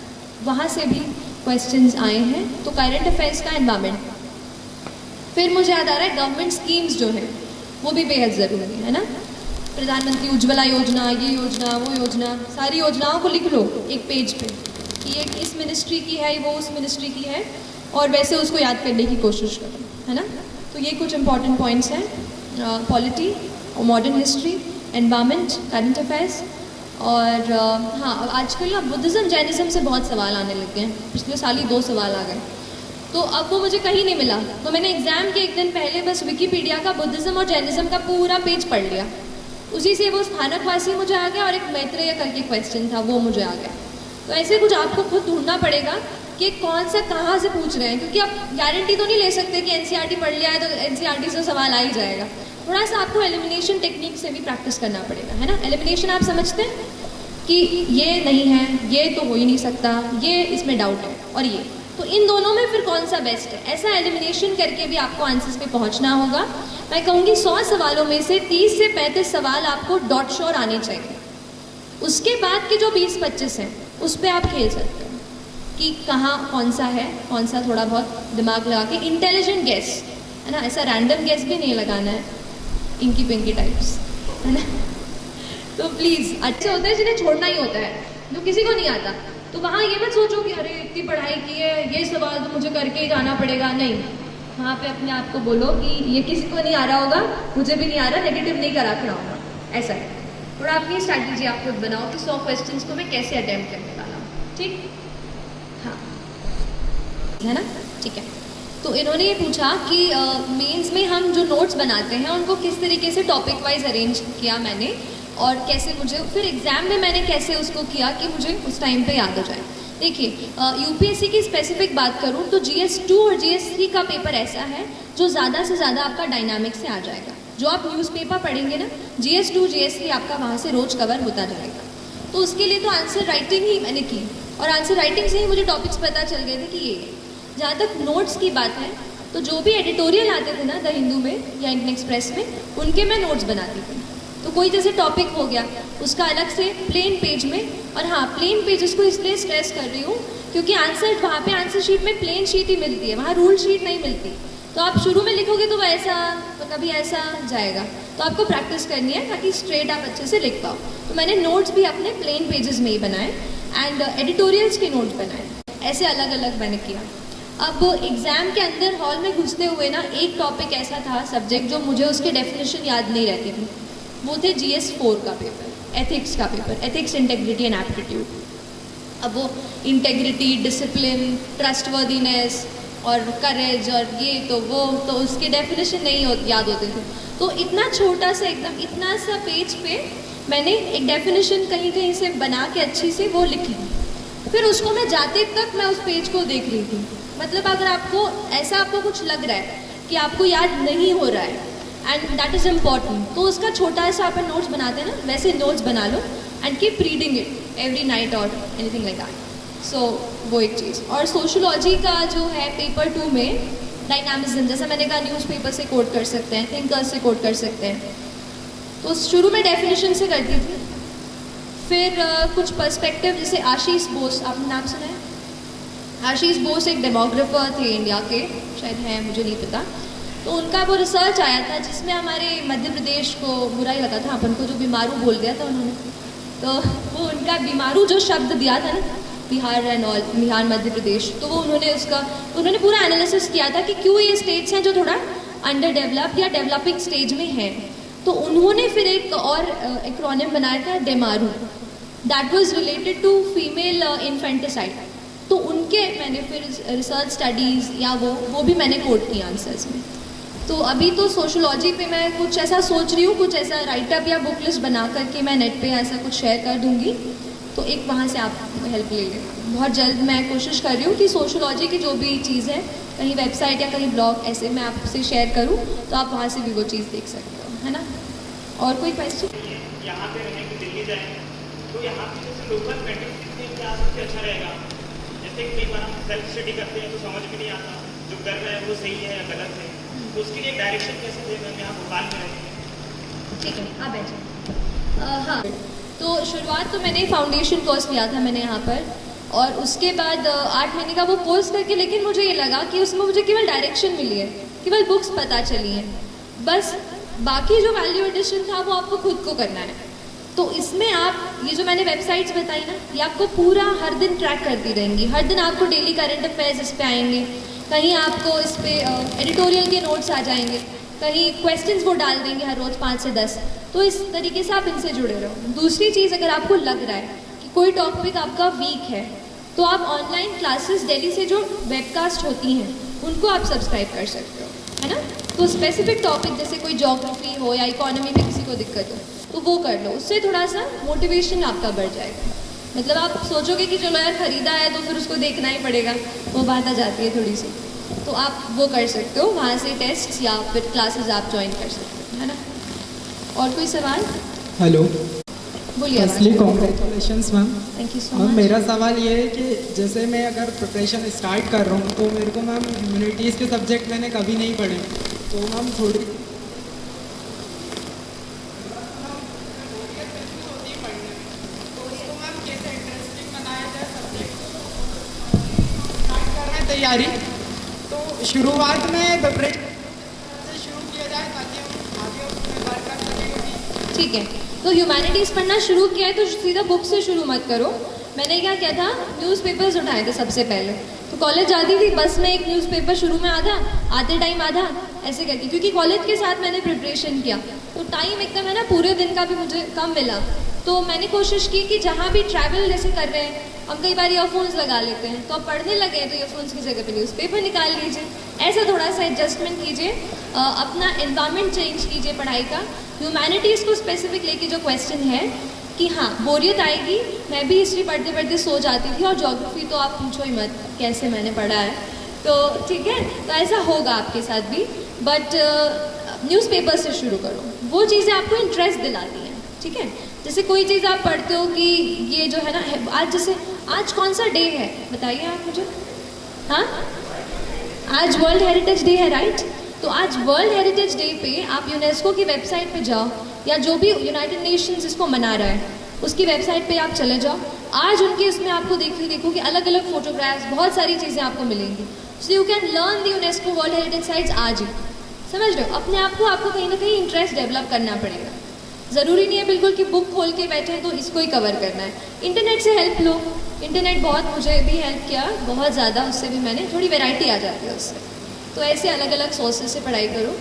वहाँ से भी क्वेश्चंस आए हैं, तो करंट अफेयर्स का एनवायरनमेंट। फिर मुझे याद आ रहा है गवर्नमेंट स्कीम्स जो है वो भी बेहद ज़रूरी है ना। प्रधानमंत्री उज्ज्वला योजना, ये योजना, वो योजना, सारी योजनाओं को लिख लो एक पेज पे कि ये इस मिनिस्ट्री की है, वो उस मिनिस्ट्री की है, और वैसे उसको याद करने की कोशिश करो, है ना। तो ये कुछ इंपॉर्टेंट पॉइंट्स हैं, पॉलिटी और modern history, environment, current affairs. और हाँ, आजकल ना बुद्धिज़्म जैनिज़्म से बहुत सवाल आने लग गए हैं। पिछले साल ही 2 सवाल आ गए, तो अब वो मुझे कहीं नहीं मिला, तो मैंने एग्ज़ाम के एक दिन पहले बस विकीपीडिया का बुद्धिज़्म और जैनिज़्म का पूरा पेज पढ़ लिया। उसी से वो स्थानकवासी मुझे आ गया और एक मैत्रेय करके क्वेश्चन था वो मुझे आ गया। तो ऐसे कुछ आपको खुद ढूंढना पड़ेगा कि कौन सा कहाँ से पूछ रहे हैं, क्योंकि आप गारंटी तो नहीं ले सकते कि एनसीईआरटी पढ़ लिया है तो एनसीईआरटी से सवाल आ ही जाएगा। थोड़ा सा आपको एलिमिनेशन टेक्निक से भी प्रैक्टिस करना पड़ेगा, है ना। एलिमिनेशन आप समझते हैं कि ये नहीं है, ये तो हो ही नहीं सकता, ये इसमें डाउट है, और ये, तो इन दोनों में फिर कौन सा बेस्ट है, ऐसा एलिमिनेशन करके भी आपको आंसर्स पे पहुंचना होगा। मैं कहूँगी 100 सवालों में से 30 से 35 सवाल आपको डॉट श्योर आने चाहिए। उसके बाद के जो 20-25 हैं उस पर आप खेल सकते हो कि कहाँ कौन सा है, कौन सा थोड़ा बहुत दिमाग लगा के, इंटेलिजेंट गेस, है ना। ऐसा रैंडम गेस भी नहीं लगाना है, इंकी पिंकी टाइप्स, है ना। तो प्लीज़, अच्छे होते हैं जिन्हें छोड़ना ही होता है, जो किसी को नहीं आता, तो वहाँ ये मत सोचो कि अरे इतनी पढ़ाई की है, ये सवाल तो मुझे करके ही जाना पड़ेगा। नहीं, वहाँ पे अपने आप को बोलो कि ये किसी को नहीं आ रहा होगा, मुझे भी नहीं आ रहा, नेगेटिव नहीं करा खड़ा होगा, ऐसा है। थोड़ा अपनी स्ट्रैटेजी आप खुद बनाओ कि 100 क्वेश्चंस को मैं कैसे अटेम्प्ट करने वाला हूँ, ठीक, हाँ, है ना, ठीक है। तो इन्होंने ये पूछा कि मेंस में हम जो नोट्स बनाते हैं उनको किस तरीके से टॉपिक वाइज अरेंज किया मैंने, और कैसे मुझे फिर एग्ज़ाम में मैंने कैसे उसको किया कि मुझे उस टाइम पे याद हो जाए। देखिए, यूपीएससी की स्पेसिफिक बात करूँ तो GS2 और GS3 का पेपर ऐसा है जो ज़्यादा से ज़्यादा आपका डायनामिक से आ जाएगा। जो आप न्यूज़पेपर पढ़ेंगे ना, GS2 GS3 आपका वहाँ से रोज कवर होता जाएगा। तो उसके लिए तो आंसर राइटिंग ही मैंने की, और आंसर राइटिंग से ही मुझे टॉपिक्स पता चल गए थे कि ये। जहाँ तक नोट्स की बात है, तो जो भी एडिटोरियल आते थे ना द हिंदू में या इंडियन एक्सप्रेस में, उनके मैं नोट्स बनाती थी। तो कोई जैसे टॉपिक हो गया उसका अलग से प्लेन पेज में, और हाँ, प्लेन पेज इसको इसलिए स्ट्रेस कर रही हूँ क्योंकि आंसर वहाँ पे आंसर शीट में प्लेन शीट ही मिलती है, वहाँ रूल शीट नहीं मिलती। तो आप शुरू में लिखोगे तो वैसा, तो कभी ऐसा जाएगा, तो आपको प्रैक्टिस करनी है ताकि स्ट्रेट आप अच्छे से लिख पाओ। तो मैंने नोट्स भी अपने प्लेन पेजेस में ही बनाए, एंड एडिटोरियल्स के नोट्स बनाए, ऐसे अलग अलग मैंने किया। अब एग्ज़ाम के अंदर हॉल में घुसते हुए ना एक टॉपिक ऐसा था, सब्जेक्ट, जो मुझे उसके डेफिनेशन याद नहीं रहती थी, वो थे GS4 का पेपर, एथिक्स का paper, ethics, integrity and aptitude. अब वो इंटेग्रिटी, डिसिप्लिन, ट्रस्टवर्दीनेस और करेज और ये तो वो, तो उसके डेफिनेशन नहीं याद होते थे। तो इतना छोटा सा, एकदम इतना सा पेज पे मैंने एक डेफिनेशन कहीं कहीं से बना के अच्छी से वो लिखी, फिर उसको मैं जाते तक मैं उस पेज को देख रही थी। मतलब अगर आपको ऐसा आपको कुछ लग रहा है कि आपको याद नहीं हो रहा है, एंड दैट इज़ इम्पॉर्टेंट, तो उसका छोटा सा अपन नोट्स बनाते हैं ना, वैसे नोट्स बना लो and keep reading it every night और एनीथिंग लाइक दैट। सो वो एक चीज़। और सोशोलॉजी का जो है पेपर 2 में डायनामिज्म, जैसा मैंने कहा, न्यूज़पेपर से कोट कर सकते हैं, थिंकर्स से कोट कर सकते हैं। तो शुरू में डेफिनेशन से करती थी, फिर कुछ पर्सपेक्टिव, जैसे आशीष बोस, आपने नाम सुना है? आशीष बोस एक डेमोग्राफर थे इंडिया के, शायद हैं, मुझे नहीं पता। तो उनका वो रिसर्च आया था जिसमें हमारे मध्य प्रदेश को बुरा ही लगा था, अपन को जो बीमारू बोल दिया था उन्होंने। तो वो उनका बीमारू जो शब्द दिया था ना, बिहार एंड ऑल, बिहार मध्य प्रदेश, तो वो उन्होंने पूरा एनालिसिस किया था कि क्यों ये स्टेट्स हैं जो थोड़ा अंडर डेवलप्ड या डेवलपिंग स्टेज में हैं। तो उन्होंने फिर एक और एक्रोनिम बनाया था, डेमारू, that was related to female infanticide. तो उनके मैंने फिर रिसर्च स्टडीज़ या वो भी मैंने कोट किया आंसर्स में। तो अभी तो सोशोलॉजी पे मैं कुछ ऐसा सोच रही हूँ, कुछ ऐसा राइटअप या बुक लिस्ट बना करके मैं नेट पे ऐसा कुछ शेयर कर दूँगी, तो एक वहाँ से आप हेल्प ले लेना। बहुत जल्द मैं कोशिश कर रही हूँ कि सोशोलॉजी की जो भी चीज़ है, कहीं वेबसाइट या कहीं ब्लॉग ऐसे मैं आपसे शेयर करूँ, तो आप वहाँ से भी वो चीज़ देख सकते हो, है ना। और कोई क्वेश्चन? यहाँ पे रहें कि दिल्ली जाएँ, तो यहाँ पे जैसे लोकल मैट्रिक्स में क्या सबसे अच्छा रहेगा? जैसे कई बार हम सेल्फ स्टडी करते हैं तो समझ में नहीं आता जो कर रहे हैं वो सही है या गलत है, तो उसके लिए डायरेक्शन कैसे देना? हम यहाँ भोपाल में रहते हैं। ठीक है, आप बैठे। हाँ, तो शुरुआत तो मैंने फाउंडेशन कोर्स किया था मैंने यहाँ पर, और उसके बाद 8 महीने का वो कोर्स करके, लेकिन मुझे ये लगा कि उसमें मुझे केवल डायरेक्शन मिली है, केवल बुक्स पता चली हैं, बस बाकी जो वैल्यू एडिशन था वो आपको खुद को करना है। तो इसमें आप ये जो मैंने वेबसाइट्स बताई ना, ये आपको पूरा हर दिन ट्रैक करती रहेंगी। हर दिन आपको डेली करंट अफेयर्स इस पे आएंगे, कहीं आपको इस पे एडिटोरियल के नोट्स आ जाएंगे, कहीं क्वेश्चंस वो डाल देंगे हर रोज़ 5 से 10। तो इस तरीके से आप इनसे जुड़े रहो। दूसरी चीज़, अगर आपको लग रहा है कि कोई टॉपिक आपका वीक है, तो आप ऑनलाइन क्लासेस दिल्ली से जो वेबकास्ट होती हैं उनको आप सब्सक्राइब कर सकते हो, है ना। तो स्पेसिफिक टॉपिक जैसे कोई ज्योग्राफी हो या इकोनॉमी में किसी को दिक्कत हो तो वो कर लो, उससे थोड़ा सा मोटिवेशन आपका बढ़ जाएगा। मतलब आप सोचोगे कि चलो यार ख़रीदा है तो फिर उसको देखना ही पड़ेगा, वो बात आ जाती है थोड़ी सी। तो आप वो कर सकते हो, वहाँ से टेस्ट या फिर क्लासेस आप ज्वाइन कर सकते हो, है ना। और कोई सवाल? हेलो, बोलिए। Firstly congratulations ma'am. Thank you so ma'am, much. मेरा सवाल ये है कि जैसे मैं अगर प्रिपरेशन स्टार्ट कर रहा हूँ तो मेरे को मैम ह्यूमैनिटीज़ के सब्जेक्ट मैंने कभी नहीं पढ़े, तो मैम थोड़ी तैयारी, तो शुरुआत में प्रिपरेशन से शुरू किया जाए ताकि हम आगे उसमें वर्क कर सकें। ठीक है, तो ह्यूमैनिटीज़ पढ़ना शुरू किया है तो सीधा बुक से शुरू मत करो। मैंने क्या किया था, न्यूज़पेपर्स उठाए थे सबसे पहले। तो कॉलेज जाती थी, बस में एक न्यूज़पेपर शुरू में आधा, आते टाइम आधा, ऐसे करके, क्योंकि कॉलेज के साथ मैंने प्रिपरेशन किया तो टाइम एकदम है ना पूरे दिन का भी मुझे कम मिला। तो मैंने कोशिश की कि जहाँ भी ट्रैवल जैसे कर रहे हैं, हम कई बार ईयरफोन्स लगा लेते हैं, तो अब पढ़ने लगे हैं तो ईयरफोन्स की जगह पे न्यूज़पेपर निकाल लीजिए, ऐसा थोड़ा सा एडजस्टमेंट कीजिए, अपना एनवायरनमेंट चेंज कीजिए पढ़ाई का। ह्यूमैनिटीज़ को स्पेसिफिक लेके जो क्वेश्चन है कि हाँ बोरियत आएगी, मैं भी हिस्ट्री पढ़ते पढ़ते सो जाती थी, और ज्योग्राफी तो आप पूछो ही मत कैसे मैंने पढ़ा है, तो ठीक है, तो ऐसा होगा आपके साथ भी। बट न्यूज़पेपर से शुरू करो, वो चीज़ें आपको इंटरेस्ट दिलाती हैं, ठीक है। जैसे कोई चीज़ आप पढ़ते हो कि ये जो है ना, आज जैसे आज कौन सा डे है बताइए आप मुझे। हाँ, आज वर्ल्ड हेरिटेज डे है, राइट। तो आज वर्ल्ड हेरिटेज डे पे आप यूनेस्को की वेबसाइट पे जाओ, या जो भी यूनाइटेड नेशंस इसको मना रहा है उसकी वेबसाइट पे आप चले जाओ। आज उनके उसमें आपको देखो कि अलग अलग फोटोग्राफ्स, बहुत सारी चीज़ें आपको मिलेंगी। सो you can learn the UNESCO world heritage sites आज ही, समझ रहे हो। अपने आप को आपको कहीं ना कहीं इंटरेस्ट डेवलप करना पड़ेगा। ज़रूरी नहीं है बिल्कुल कि बुक खोल के बैठे तो इसको ही कवर करना है। इंटरनेट से हेल्प लो, इंटरनेट बहुत मुझे भी हेल्प किया, बहुत ज़्यादा, उससे भी मैंने थोड़ी वैरायटी आ जाती है उससे। तो ऐसे अलग अलग सोर्सेज से पढ़ाई करो।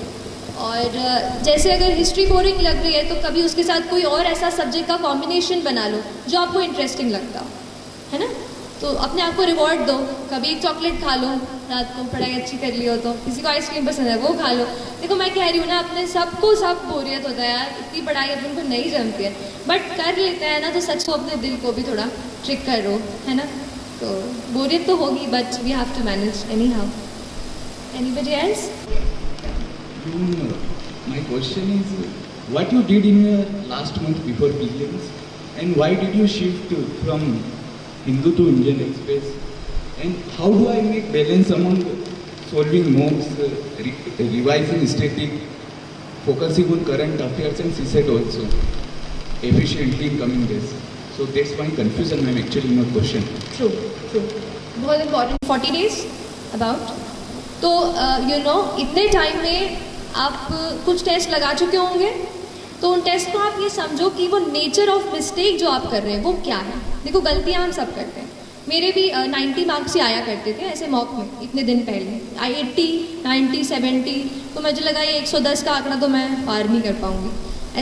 और जैसे अगर हिस्ट्री बोरिंग लग रही है तो कभी उसके साथ कोई और ऐसा सब्जेक्ट का कॉम्बिनेशन बना लो जो आपको इंटरेस्टिंग लगता हो, है ना। तो अपने आप को रिवॉर्ड दो, कभी एक चॉकलेट खा लो रात को, पढ़ाई अच्छी कर ली हो तो। किसी को आइसक्रीम पसंद है वो खा लो। देखो मैं कह रही हूँ ना, अपने सबको सब बोरियत होता है यार, इतनी पढ़ाई अपन को नहीं जमती है, बट कर लेते हैं ना तो सच को अपने दिल को भी थोड़ा ट्रिक करो, है ना। तो बोरियत तो होगी, but we have to manage anyhow. Anybody else? My question is, what you did in your last month before prelims, and why did you shift from Hindu to Indian Express, and how do I make balance among solving mocks, revising static, focusing on current affairs and CSET also efficiently in coming days? So that's my confusion, ma'am, actually in your question. True. बहुत important 40 days about. तो you know इतने time में आप कुछ test लगा चुके होंगे, तो उन टेस्ट को आप ये समझो कि वो नेचर ऑफ मिस्टेक जो आप कर रहे हैं वो क्या है। देखो गलतियाँ हम सब करते हैं, मेरे भी 90 मार्क्स ही आया करते थे ऐसे मॉक में इतने दिन पहले, 80, 90, 70, तो मुझे लगा ये 110 का आंकड़ा तो मैं पार नहीं कर पाऊँगी,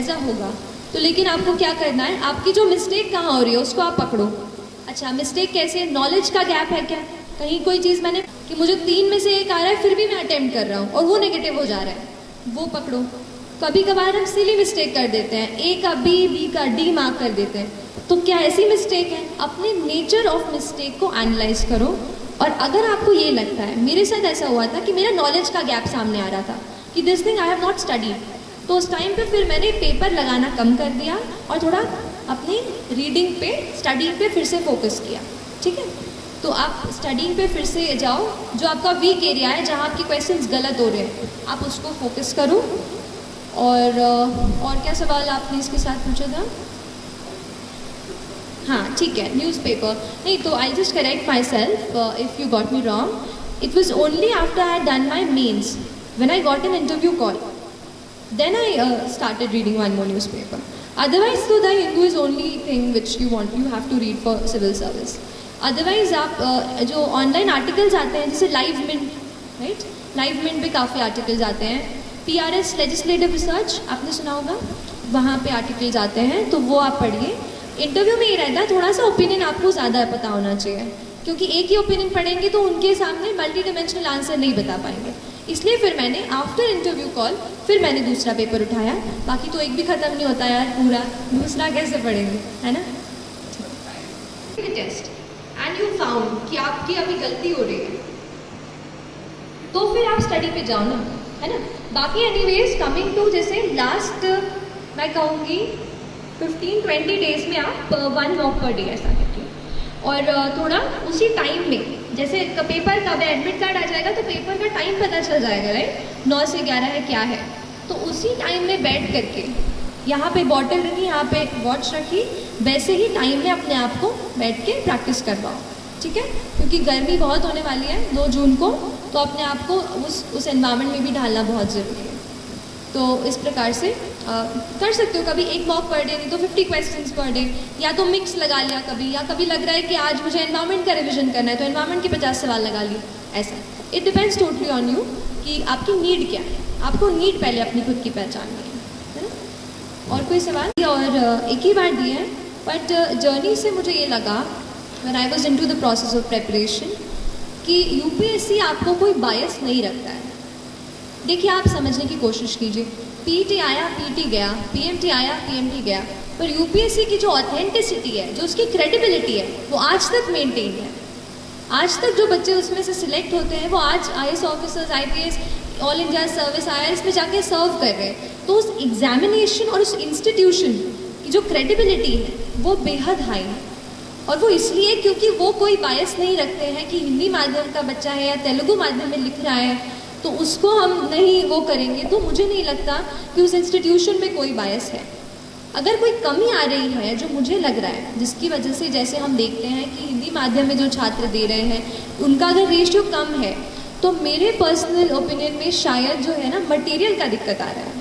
ऐसा होगा। तो लेकिन आपको क्या करना है, आपकी जो मिस्टेक कहाँ हो रही है उसको आप पकड़ो। अच्छा मिस्टेक कैसे, नॉलेज का गैप है क्या, कहीं कोई चीज़ मैंने कि मुझे 3 में से 1 आ रहा है फिर भी मैं अटेम्प्ट कर रहा हूँ और वो नेगेटिव हो जा रहा है, वो पकड़ो। कभी कभार हम सिली मिस्टेक कर देते हैं, ए का बी का डी मार्क कर देते हैं, तो क्या ऐसी मिस्टेक है? अपने नेचर ऑफ मिस्टेक को एनालाइज करो। और अगर आपको ये लगता है, मेरे साथ ऐसा हुआ था कि मेरा नॉलेज का गैप सामने आ रहा था कि this thing I have not studied, तो उस टाइम पे फिर मैंने पेपर लगाना कम कर दिया और थोड़ा अपनी रीडिंग पे, स्टडिंग पे फिर से फोकस किया। ठीक है, तो आप स्टडिंग पे फिर से जाओ, जो आपका वीक एरिया है, जहाँ आपके क्वेश्चंस गलत हो रहे हैं, आप उसको फोकस करो। और क्या सवाल आपने इसके साथ पूछा था? हाँ ठीक है, न्यूज़पेपर नहीं, तो I just correct myself if you got me wrong. It was only after I had done my mains when I got an interview call, then I started reading one more newspaper. Otherwise, so the Hindu is only thing which you have to read for civil service. Otherwise, आप जो online articles आते हैं, जैसे Live Mint, right, Live Mint पे काफ़ी articles आते हैं। PRS legislative research आपने सुना होगा, वहाँ पे आर्टिकल्स आते हैं, तो वो आप पढ़िए। इंटरव्यू में ये रहता है, थोड़ा सा ओपिनियन आपको ज़्यादा पता होना चाहिए, क्योंकि एक ही ओपिनियन पढ़ेंगे तो उनके सामने मल्टी डिमेंशनल आंसर नहीं बता पाएंगे। इसलिए फिर मैंने आफ्टर इंटरव्यू कॉल फिर मैंने दूसरा पेपर उठाया। बाकी तो एक भी ख़त्म नहीं होता यार पूरा, दूसरा कैसे पढ़ेंगे, है ना। टेस्ट एंड यू फाउंड कि आपकी अभी गलती हो रही है, तो फिर आप स्टडी पे जाओ ना, है ना। बाकी एनीवेज कमिंग टू, जैसे लास्ट मैं कहूँगी 15-20 डेज में आप 1 वॉक पर डे ऐसा करिए, और थोड़ा उसी टाइम में, जैसे पेपर कब है, एडमिट कार्ड आ जाएगा तो पेपर का टाइम पता चल जाएगा, राइट, 9 से 11 है क्या है, तो उसी टाइम में बैठ करके यहाँ पे बॉटल रखी, यहाँ पे वॉच रखी, वैसे ही टाइम में अपने आप को बैठ के प्रैक्टिस करवाओ। ठीक है, क्योंकि गर्मी बहुत होने वाली है 2 जून को, तो अपने आप को उस एनवायरनमेंट में भी ढालना बहुत ज़रूरी है। तो इस प्रकार से कर सकते हो, कभी 1 वॉक पर डे, नहीं तो 50 क्वेश्चंस पर डे, या तो मिक्स लगा लिया कभी, या कभी लग रहा है कि आज मुझे एनवायरनमेंट का रिवीजन करना है तो एनवायरनमेंट के 50 सवाल लगा लिए, ऐसा। It depends totally on you कि आपकी नीड क्या है, आपको नीड पहले अपनी खुद की पहचाननी है ना। और कोई सवाल? और एक ही बार दिए हैं, बट जर्नी से मुझे ये लगा when I was into the process of preparation कि यूपीएससी आपको कोई बायस नहीं रखता है। देखिए, आप समझने की कोशिश कीजिए, पीटी आया, पीटी गया, पीएमटी आया, पीएमटी गया, पर यूपीएससी की जो ऑथेंटिसिटी है, जो उसकी क्रेडिबिलिटी है, वो आज तक मेंटेन है। आज तक जो बच्चे उसमें से सिलेक्ट होते हैं वो आज IAS officers, IPS, all India service, IRS में जाके सर्व कर रहे हैं। तो उस एग्जामिनेशन और उस इंस्टीट्यूशन की जो क्रेडिबिलिटी है वो बेहद हाई है, और वो इसलिए क्योंकि वो कोई बायस नहीं रखते हैं कि हिंदी माध्यम का बच्चा है या तेलुगु माध्यम में लिख रहा है तो उसको हम नहीं वो करेंगे। तो मुझे नहीं लगता कि उस इंस्टीट्यूशन में कोई बायस है। अगर कोई कमी आ रही है, जो मुझे लग रहा है, जिसकी वजह से जैसे हम देखते हैं कि हिंदी माध्यम में जो छात्र दे रहे हैं उनका अगर रेशियो कम है, तो मेरे पर्सनल ओपिनियन में शायद जो है ना मटेरियल का दिक्कत आ रहा है।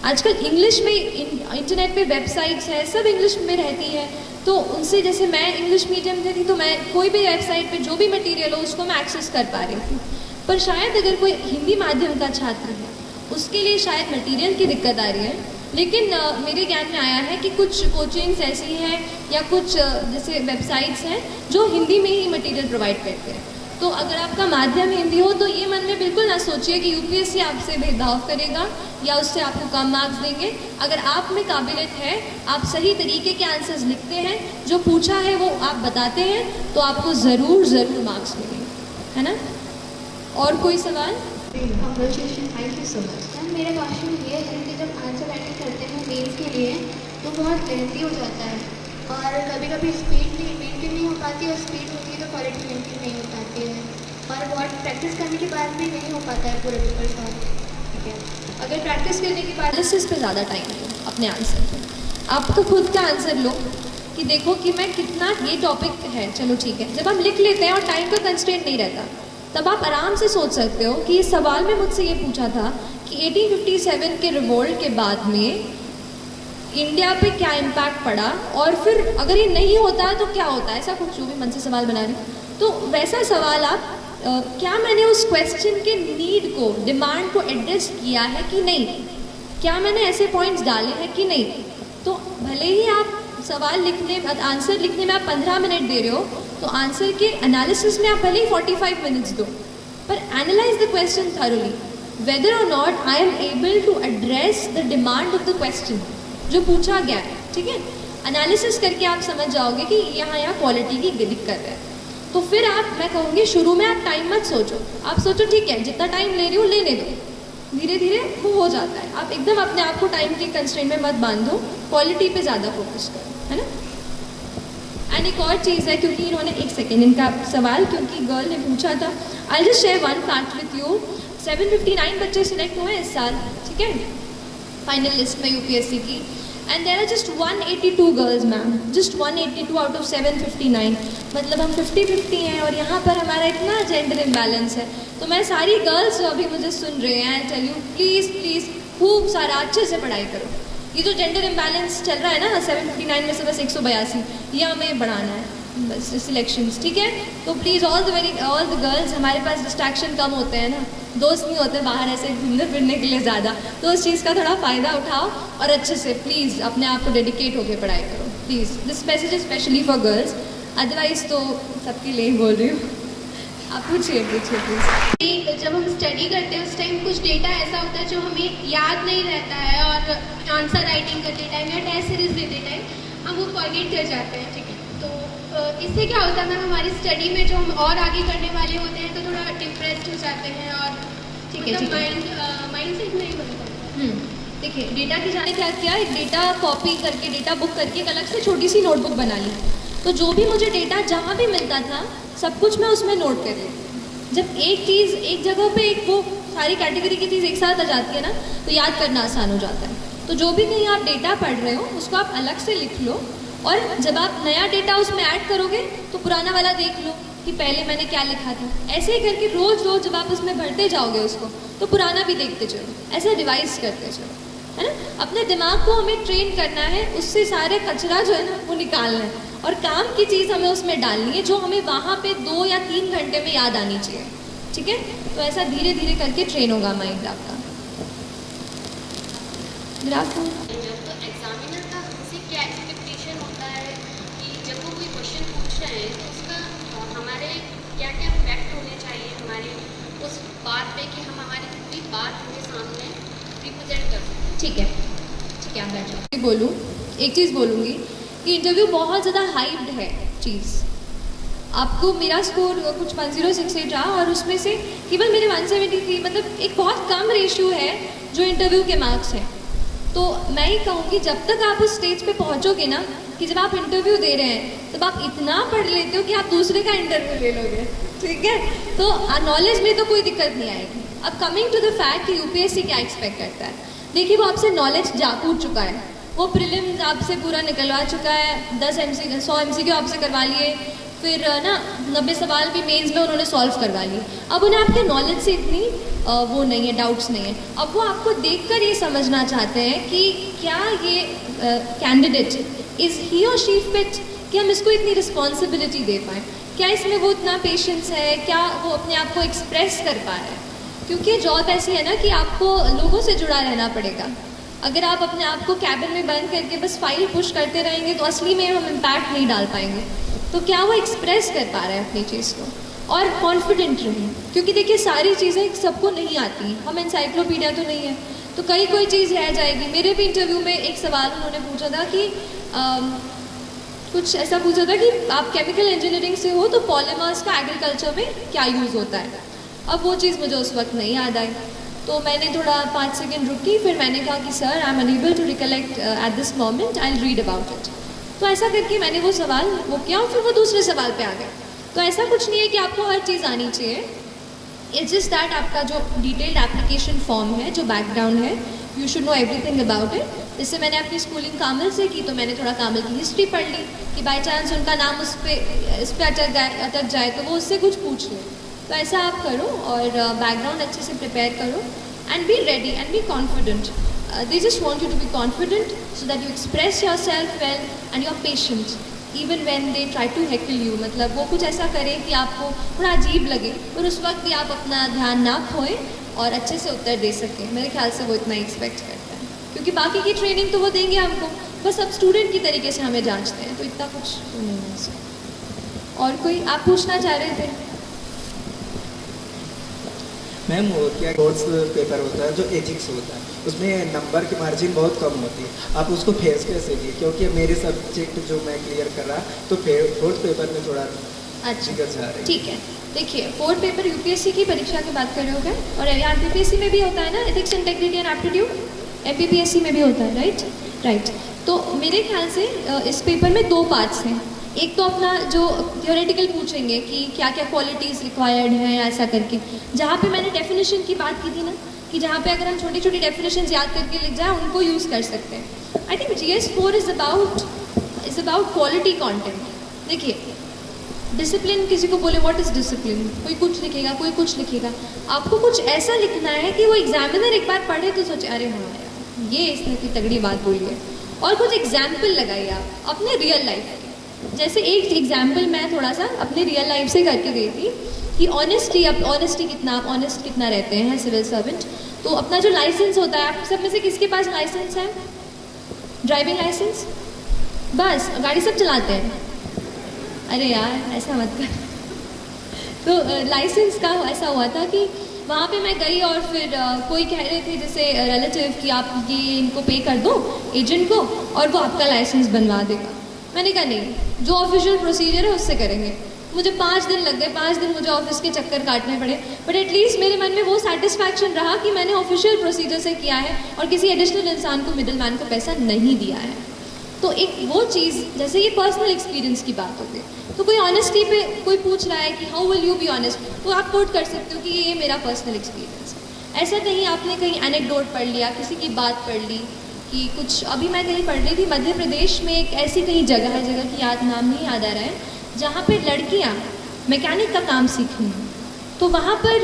आजकल इंग्लिश में इंटरनेट पे वेबसाइट्स हैं, सब इंग्लिश में रहती है, तो उनसे, जैसे मैं इंग्लिश मीडियम से थी तो मैं कोई भी वेबसाइट पे जो भी मटेरियल हो उसको मैं एक्सेस कर पा रही थी। पर शायद अगर कोई हिंदी माध्यम का छात्र है उसके लिए शायद मटेरियल की दिक्कत आ रही है। लेकिन मेरे ज्ञान में आया है कि कुछ कोचिंग्स ऐसी हैं या कुछ जैसे वेबसाइट्स हैं जो हिंदी में ही मटेरियल प्रोवाइड करते हैं। तो अगर आपका माध्यम हिंदी हो तो ये मन में बिल्कुल ना सोचिए कि यूपीएससी आपसे भेदभाव करेगा या उससे आपको कम मार्क्स देंगे। अगर आप में काबिलियत है, आप सही तरीके के आंसर्स लिखते हैं, जो पूछा है वो आप बताते हैं, तो आपको ज़रूर मार्क्स मिलेंगे, है ना। और कोई सवाल? Thank you so much. Ma'am, मेरा क्वेश्चन ये है कि जब आंसर राइटिंग करते हैं मेंस के लिए तो बहुत लेंथी हो जाता है, और कभी कभी स्पीड नहीं मेंटेन नहीं हो पाती, और स्पीड होती है तो क्वालिटी मेंटेन नहीं हो पाती है, और बहुत प्रैक्टिस करने के बाद भी नहीं हो पाता है पूरे पेपर सॉल्व। ठीक है, अगर प्रैक्टिस करने के बाद एनालिसिस पे ज़्यादा टाइम दो अपने आंसर पे। आप तो खुद का आंसर लो कि देखो कि मैं कितना, ये टॉपिक है, चलो ठीक है। जब हम लिख लेते हैं और टाइम का कंस्ट्रेंट नहीं रहता, तब आप आराम से सोच सकते हो कि इस सवाल में मुझसे ये पूछा था कि 1857 के रिवोल्ट के बाद में इंडिया पे क्या इम्पैक्ट पड़ा, और फिर अगर ये नहीं होता तो क्या होता है, ऐसा कुछ जो भी मन से सवाल बना रहे हो, तो वैसा सवाल आप क्या मैंने उस क्वेश्चन के नीड को, डिमांड को एड्रेस किया है कि नहीं, क्या मैंने ऐसे पॉइंट्स डाले हैं कि नहीं। तो भले ही आप सवाल लिखने, आंसर लिखने में आप 15 मिनट दे रहे हो, तो आंसर के एनालिसिस में आप भले ही 45 मिनट्स दो, पर analyse the question thoroughly whether और not I am able to address the demand of the question जो पूछा गया है। ठीक है, एनालिसिस करके आप समझ जाओगे कि यहाँ क्वालिटी की दिक्कत है। तो फिर आप, मैं कहूँगी शुरू में आप टाइम मत सोचो, आप सोचो ठीक है जितना टाइम ले रही हूँ लेने दो, धीरे धीरे वो हो जाता है। आप एकदम अपने आप को टाइम के कंस्ट्रेंट में मत बांधो, क्वालिटी पे ज़्यादा फोकस करो, है ना। एंड एक और चीज़ है, क्योंकि इन्होंने एक सेकेंड इनका सवाल क्योंकि गर्ल ने पूछा था, I just share one fact with you. 759 बच्चे सिलेक्ट हुए इस साल, ठीक है, फाइनल लिस्ट में यूपीएससी की। And there are just 182 girls ma'am, just 182 out of 759। मतलब हम 50-50 हैं और यहाँ पर हमारा इतना जेंडर इम्बैलेंस है। तो मैं सारी गर्ल्स जो अभी मुझे सुन रहे हैं, टेल यू प्लीज़ प्लीज़ खूब सारा अच्छे से पढ़ाई करो। ये जो जेंडर इम्बैलेंस चल रहा है ना 759 में से बस 182, ये हमें बढ़ाना है बस सिलेक्शंस, ठीक है। तो प्लीज़ ऑल द गर्ल्स, हमारे पास डिस्ट्रैक्शन कम होते हैं ना, दोस्त नहीं होते बाहर ऐसे घूमने फिरने के लिए ज़्यादा, तो उस चीज़ का थोड़ा फ़ायदा उठाओ और अच्छे से प्लीज़ अपने आप को डेडिकेट होकर पढ़ाई करो please. This message is specially for girls, otherwise तो सबके लिए ही बोल रही हूँ। आप पूछिए प्लीज़। जब हम स्टडी करते हैं उस टाइम कुछ डेटा ऐसा होता है जो हमें याद नहीं रहता है, और आंसर राइटिंग करते टाइम या टेस्ट सीरीज देते टाइम हम वो फॉरगेट कर जाते हैं, ठीक है। तो इससे क्या होता है मैम, हमारी स्टडी में जो हम और आगे करने वाले होते हैं तो थोड़ा डिप्रेस्ड हो जाते हैं और माइंड सेट नहीं बनता। देखिए डेटा की जाने क्या किया, एक डेटा कॉपी करके, डेटा बुक करके एक अलग से छोटी सी नोटबुक बना ली। तो जो भी मुझे डेटा जहाँ भी मिलता था सब कुछ मैं उसमें नोट कर ली। जब एक चीज़ एक जगह पे एक वो सारी कैटेगरी की चीज़ एक साथ आ जाती है ना, तो याद करना आसान हो जाता है। तो जो भी कहीं आप डेटा पढ़ रहे हो उसको आप अलग से लिख लो, और जब आप नया डेटा उसमें ऐड करोगे तो पुराना वाला देख लो कि पहले मैंने क्या लिखा था। ऐसे ही करके रोज़ रोज़ जब आप उसमें भरते जाओगे उसको, तो पुराना भी देखते चलो, ऐसे रिवाइज करते चलो, है ना। अपने दिमाग को हमें ट्रेन करना है, उससे सारे कचरा जो है ना वो निकालना है, और काम की चीज़ हमें उसमें डालनी है जो हमें वहाँ पे 2 या 3 घंटे में याद आनी चाहिए, ठीक है। तो ऐसा धीरे धीरे करके ट्रेन होगा माइंड आपका। तो एग्जामिनर का हमसे क्या एक्सपेक्टेशन होता है कि जब वो कोई क्वेश्चन पूछ रहे हैं तो उसका हमारे क्या क्या फैक्ट होने चाहिए हमारे उस बात पे कि हम हमारी पूरी बात उनके सामने रिप्रेजेंट कर सकें। ठीक है, ठीक है, आप बैठ जाओ। बोलूँ एक चीज़ बोलूँगी कि इंटरव्यू बहुत ज़्यादा हाइप्ड है चीज़। आपको मेरा स्कोर कुछ 1068 रहा और उसमें से केवल मेरे 173, मतलब एक बहुत कम रेशियो है जो इंटरव्यू के मार्क्स हैं। तो मैं ही कहूँगी जब तक आप उस स्टेज पे पहुँचोगे ना कि जब आप इंटरव्यू दे रहे हैं तब आप इतना पढ़ लेते हो कि आप दूसरे का इंटरव्यू ले लोगे, ठीक है। तो नॉलेज में तो कोई दिक्कत नहीं आएगी। अब कमिंग टू द फैक्ट कि यूपीएससी क्या एक्सपेक्ट करता है, देखिए वो आपसे नॉलेज कूट चुका है, वो प्रीलिम्स आपसे पूरा निकलवा चुका है, 100 MCQ आपसे करवा लिए, फिर ना 90 सवाल भी मेंस में उन्होंने सॉल्व करवा लिए। अब उन्हें आपके नॉलेज से इतनी वो नहीं है, डाउट्स नहीं है। अब वो आपको देखकर ये समझना चाहते हैं कि क्या ये कैंडिडेट इज़ ही और शी फिट, कि हम इसको इतनी रिस्पॉन्सिबिलिटी दे पाएँ, क्या इसमें वो इतना पेशेंस है, क्या वो अपने आप को एक्सप्रेस कर पा रहे हैं। क्योंकि जॉब ऐसी है ना कि आपको लोगों से जुड़ा रहना पड़ेगा। अगर आप अपने आप को कैबिन में बंद करके बस फाइल पुश करते रहेंगे तो असली में हम इम्पैक्ट नहीं डाल पाएंगे। तो क्या वो एक्सप्रेस कर पा रहे हैं अपनी चीज़ को, और कॉन्फिडेंट रहें। क्योंकि देखिए सारी चीज़ें सबको नहीं आती, हम एनसाइक्लोपीडिया तो नहीं है, तो कोई चीज़ रह जाएगी। मेरे भी इंटरव्यू में एक सवाल उन्होंने पूछा था कि कुछ ऐसा पूछा था कि आप केमिकल इंजीनियरिंग से हो तो पॉलीमर्स का एग्रीकल्चर में क्या यूज़ होता है। अब वो चीज़ मुझे उस वक्त नहीं याद आई, तो मैंने थोड़ा 5 सेकेंड रुकी, फिर मैंने कहा कि sir I am unable to recollect at this moment, I will read about it. तो ऐसा करके मैंने वो सवाल वो किया और फिर वो दूसरे सवाल पे आ गया। तो ऐसा कुछ नहीं है कि आपको हर चीज़ आनी चाहिए, इट्स जस्ट दैट आपका जो डिटेल्ड एप्लीकेशन फॉर्म है, जो बैकग्राउंड है, you should know everything about it. जैसे मैंने अपनी स्कूलिंग कामिल से की तो मैंने थोड़ा कामिल की हिस्ट्री पढ़ ली कि बाई चांस उनका नाम इस पर अटक जाए तो वो उससे कुछ पूछ ले। तो ऐसा आप करो और बैकग्राउंड अच्छे से प्रिपेयर करो and be ready and be confident. They just want you to be confident so that you express yourself well and you're patient even when they try to heckle you। मतलब वो कुछ ऐसा करें कि आपको थोड़ा अजीब लगे और उस वक्त भी आप अपना ध्यान ना खोएं और अच्छे से उत्तर दे सकें। मेरे ख्याल से वो इतना एक्सपेक्ट करता है, क्योंकि बाकी की ट्रेनिंग तो वो देंगे हमको, बस अब स्टूडेंट की तरीके से हमें जांचते हैं, तो इतना कुछ तो नहीं है इसमें। और कोई आप पूछना चाह रहे थे? मैम वो क्या कोर्स पेपर होता है जो एथिक्स होता है, उसमें नंबर की मार्जिन बहुत कम होती है, आप उसको फेस कैसे किए? क्योंकि मेरे सब्जेक्ट जो मैं क्लियर कर रहा तो फोर्थ पेपर में थोड़ा अच्छा दिक्कत जा रही है। ठीक है, देखिए 4th पेपर यूपीएससी की परीक्षा की बात कर रहे हो क्या? और यहाँ एमपीपीएससी में भी होता है ना, ethics integrity and aptitude, MPPSC में भी होता है, राइट। तो मेरे ख्याल से इस पेपर में 2 पार्ट्स हैं। एक तो अपना जो थियोरेटिकल पूछेंगे कि क्या क्या क्वालिटीज़ रिक्वायर्ड हैं ऐसा करके, जहाँ पे मैंने डेफिनेशन की बात की थी ना, कि जहाँ पे अगर हम छोटी छोटी डेफिनेशन याद करके लिख जाए उनको यूज़ कर सकते हैं। I think GS4 is about quality content. देखिए डिसिप्लिन, किसी को बोले व्हाट इज़ डिसिप्लिन, कोई कुछ लिखेगा, कोई कुछ लिखेगा। आपको कुछ ऐसा लिखना है कि वो एग्जामिनर एक बार पढ़े तो सोचे अरे हाँ यार ये इसने की तगड़ी बात बोली है। और कुछ एग्जाम्पल लगाइए आप अपने रियल लाइफ के। जैसे एक एग्जाम्पल मैं थोड़ा सा अपने रियल लाइफ से करके गई थी कि ऑनेस्टी, अब ऑनेस्टी कितना, आप ऑनेस्ट कितना रहते हैं सिविल सर्वेंट। तो अपना जो लाइसेंस होता है, आप सब में से किसके पास लाइसेंस है? ड्राइविंग लाइसेंस, बस गाड़ी सब चलाते हैं। अरे यार ऐसा मत कर। तो लाइसेंस का ऐसा हुआ था कि वहाँ पे मैं गई और फिर कोई कह रहे थे जैसे रिलेटिव कि आप ये इनको पे कर दो एजेंट को और वो आपका लाइसेंस बनवा देगा। मैंने कहा नहीं, जो ऑफिशियल प्रोसीजर है उससे करेंगे। मुझे 5 दिन लग गए, 5 दिन मुझे ऑफिस के चक्कर काटने पड़े, बट एटलीस्ट मेरे मन में वो सेटिस्फैक्शन रहा कि मैंने ऑफिशियल प्रोसीजर से किया है और किसी एडिशनल इंसान को, मिडिल मैन को पैसा नहीं दिया है। तो एक वो चीज़, जैसे ये पर्सनल एक्सपीरियंस की बात होती है, तो कोई ऑनेस्टी पे कोई पूछ रहा है कि how will you be honest, तो आप कोट कर सकते हो कि ये मेरा पर्सनल एक्सपीरियंस है। ऐसा कहीं आपने कहीं एनेक्डोट पढ़ लिया, किसी की बात पढ़ ली कि कुछ, अभी मैं कहीं पढ़ रही थी मध्य प्रदेश में एक ऐसी कहीं जगह है, जगह की नाम नहीं याद आ रहा है, जहाँ पर लड़कियाँ मैकेनिक का काम सीख रही हैं। तो वहाँ पर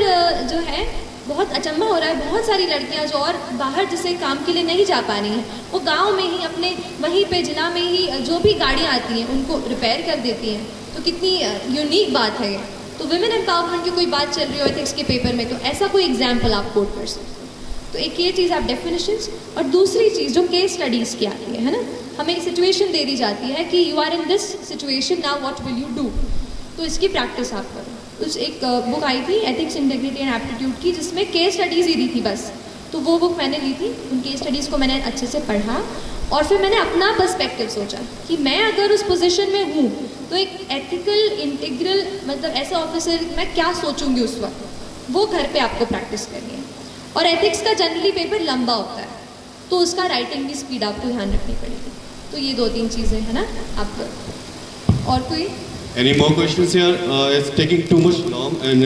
जो है बहुत अचंभा हो रहा है, बहुत सारी लड़कियां जो और बाहर जैसे काम के लिए नहीं जा पा रही हैं, वो गांव में ही अपने वहीं पे जिला में ही जो भी गाड़ियां आती हैं उनको रिपेयर कर देती हैं। तो कितनी यूनिक बात है ये। तो विमेन एम्पावरमेंट की कोई बात चल रही हो एथिक्स के पेपर में, तो ऐसा कोई एग्जाम्पल आप कोट कर सकते हो। तो एक ये चीज़ आप डेफिनेशंस, और दूसरी चीज़ जो केस स्टडीज़ की आती है ना, हमें सिचुएशन दे दी जाती है कि you are in this situation, now what will you do. तो इसकी प्रैक्टिस आप करो। उस एक बुक आई थी एथिक्स इंटेग्रिटी एंड एप्टीट्यूड की, जिसमें केस स्टडीज़ ही दी थी बस। तो वो बुक मैंने ली थी, उन केस स्टडीज़ को मैंने अच्छे से पढ़ा और फिर मैंने अपना पर्सपेक्टिव सोचा कि मैं अगर उस पोजीशन में हूँ तो एक एथिकल इंटीग्रल मतलब ऐसा ऑफिसर मैं क्या सोचूंगी उस वक्त, वो घर पे आपको प्रैक्टिस करनी है। और एथिक्स का जनरली पेपर लंबा होता है, तो उसका राइटिंग की स्पीड आपको ध्यान रखनी पड़ेगी। तो ये 2-3 चीज़ें हैं ना आप। और कोई Any more questions here? It's taking too much long and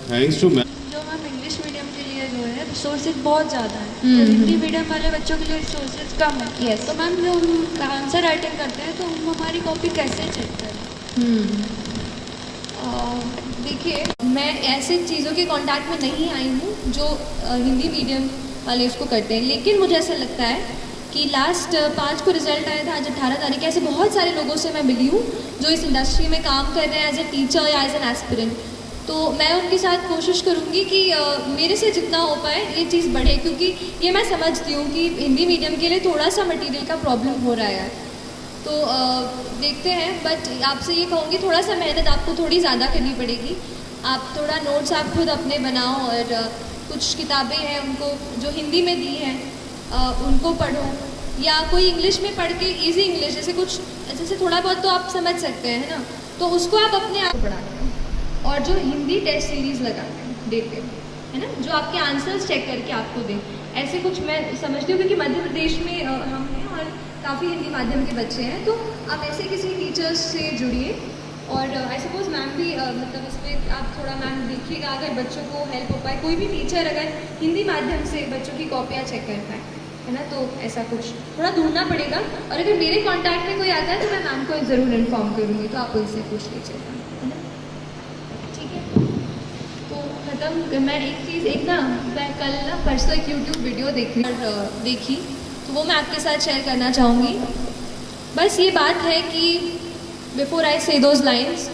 thanks to जो हम इंग्लिश मीडियम के लिए जो है रिसोर्सेज बहुत ज़्यादा है, तो हिंदी मीडियम वाले बच्चों के लिए रिसोर्सेज कम है। yes. तो मैम जो हम आंसर राइटिंग करते हैं तो हम हमारी कॉपी कैसे चेक करें? देखिए मैं ऐसे चीज़ों के कांटेक्ट में नहीं आई हूँ जो हिंदी मीडियम वाले उसको करते हैं, लेकिन मुझे ऐसा लगता है कि लास्ट 5 को रिजल्ट आया था, आज 18 तारीख। ऐसे बहुत सारे लोगों से मैं मिली हूँ जो इस इंडस्ट्री में काम कर रहे हैं एज ए टीचर या एज एन एस्पिरेंट। तो मैं उनके साथ कोशिश करूँगी कि मेरे से जितना हो पाए ये चीज़ बढ़े, क्योंकि ये मैं समझती हूँ कि हिंदी मीडियम के लिए थोड़ा सा मटेरियल का प्रॉब्लम हो रहा है। तो देखते हैं, बट आपसे ये कहूँगी थोड़ा सा मेहनत आपको थोड़ी ज़्यादा करनी पड़ेगी। आप थोड़ा नोट्स आप खुद अपने बनाओ और कुछ किताबें हैं उनको जो हिंदी में दी हैं उनको पढ़ो, या कोई इंग्लिश में पढ़ के इजी इंग्लिश जैसे थोड़ा बहुत तो आप समझ सकते हैं ना, तो उसको आप अपने आप पढ़ाते हैं। और जो हिंदी टेस्ट सीरीज़ लगाते हैं देते हैं है ना, जो आपके आंसर्स चेक करके आपको दें, ऐसे कुछ मैं समझती हूँ। क्योंकि मध्य प्रदेश में हम हैं और काफ़ी हिंदी माध्यम के बच्चे हैं, तो आप ऐसे किसी टीचर्स से जुड़िए। और आई सपोज मैम भी मतलब इस पर आप थोड़ा मैम देखिएगा, अगर बच्चों को हेल्प हो पाए, कोई भी टीचर अगर हिंदी माध्यम से बच्चों की कॉपियाँ चेक कर पाए है ना, तो ऐसा कुछ थोड़ा ढूंढना पड़ेगा। और अगर मेरे कांटेक्ट में कोई आता है तो मैं मैम को ज़रूर इन्फॉर्म करूँगी, तो आप उनसे पूछ लीजिएगा है ना, ठीक है। तो ख़त्म। मैं एक चीज़ मैं कल परसों एक यूट्यूब वीडियो देखी तो वो मैं आपके साथ शेयर करना चाहूँगी। बस ये बात है कि बिफोर आई से those lines,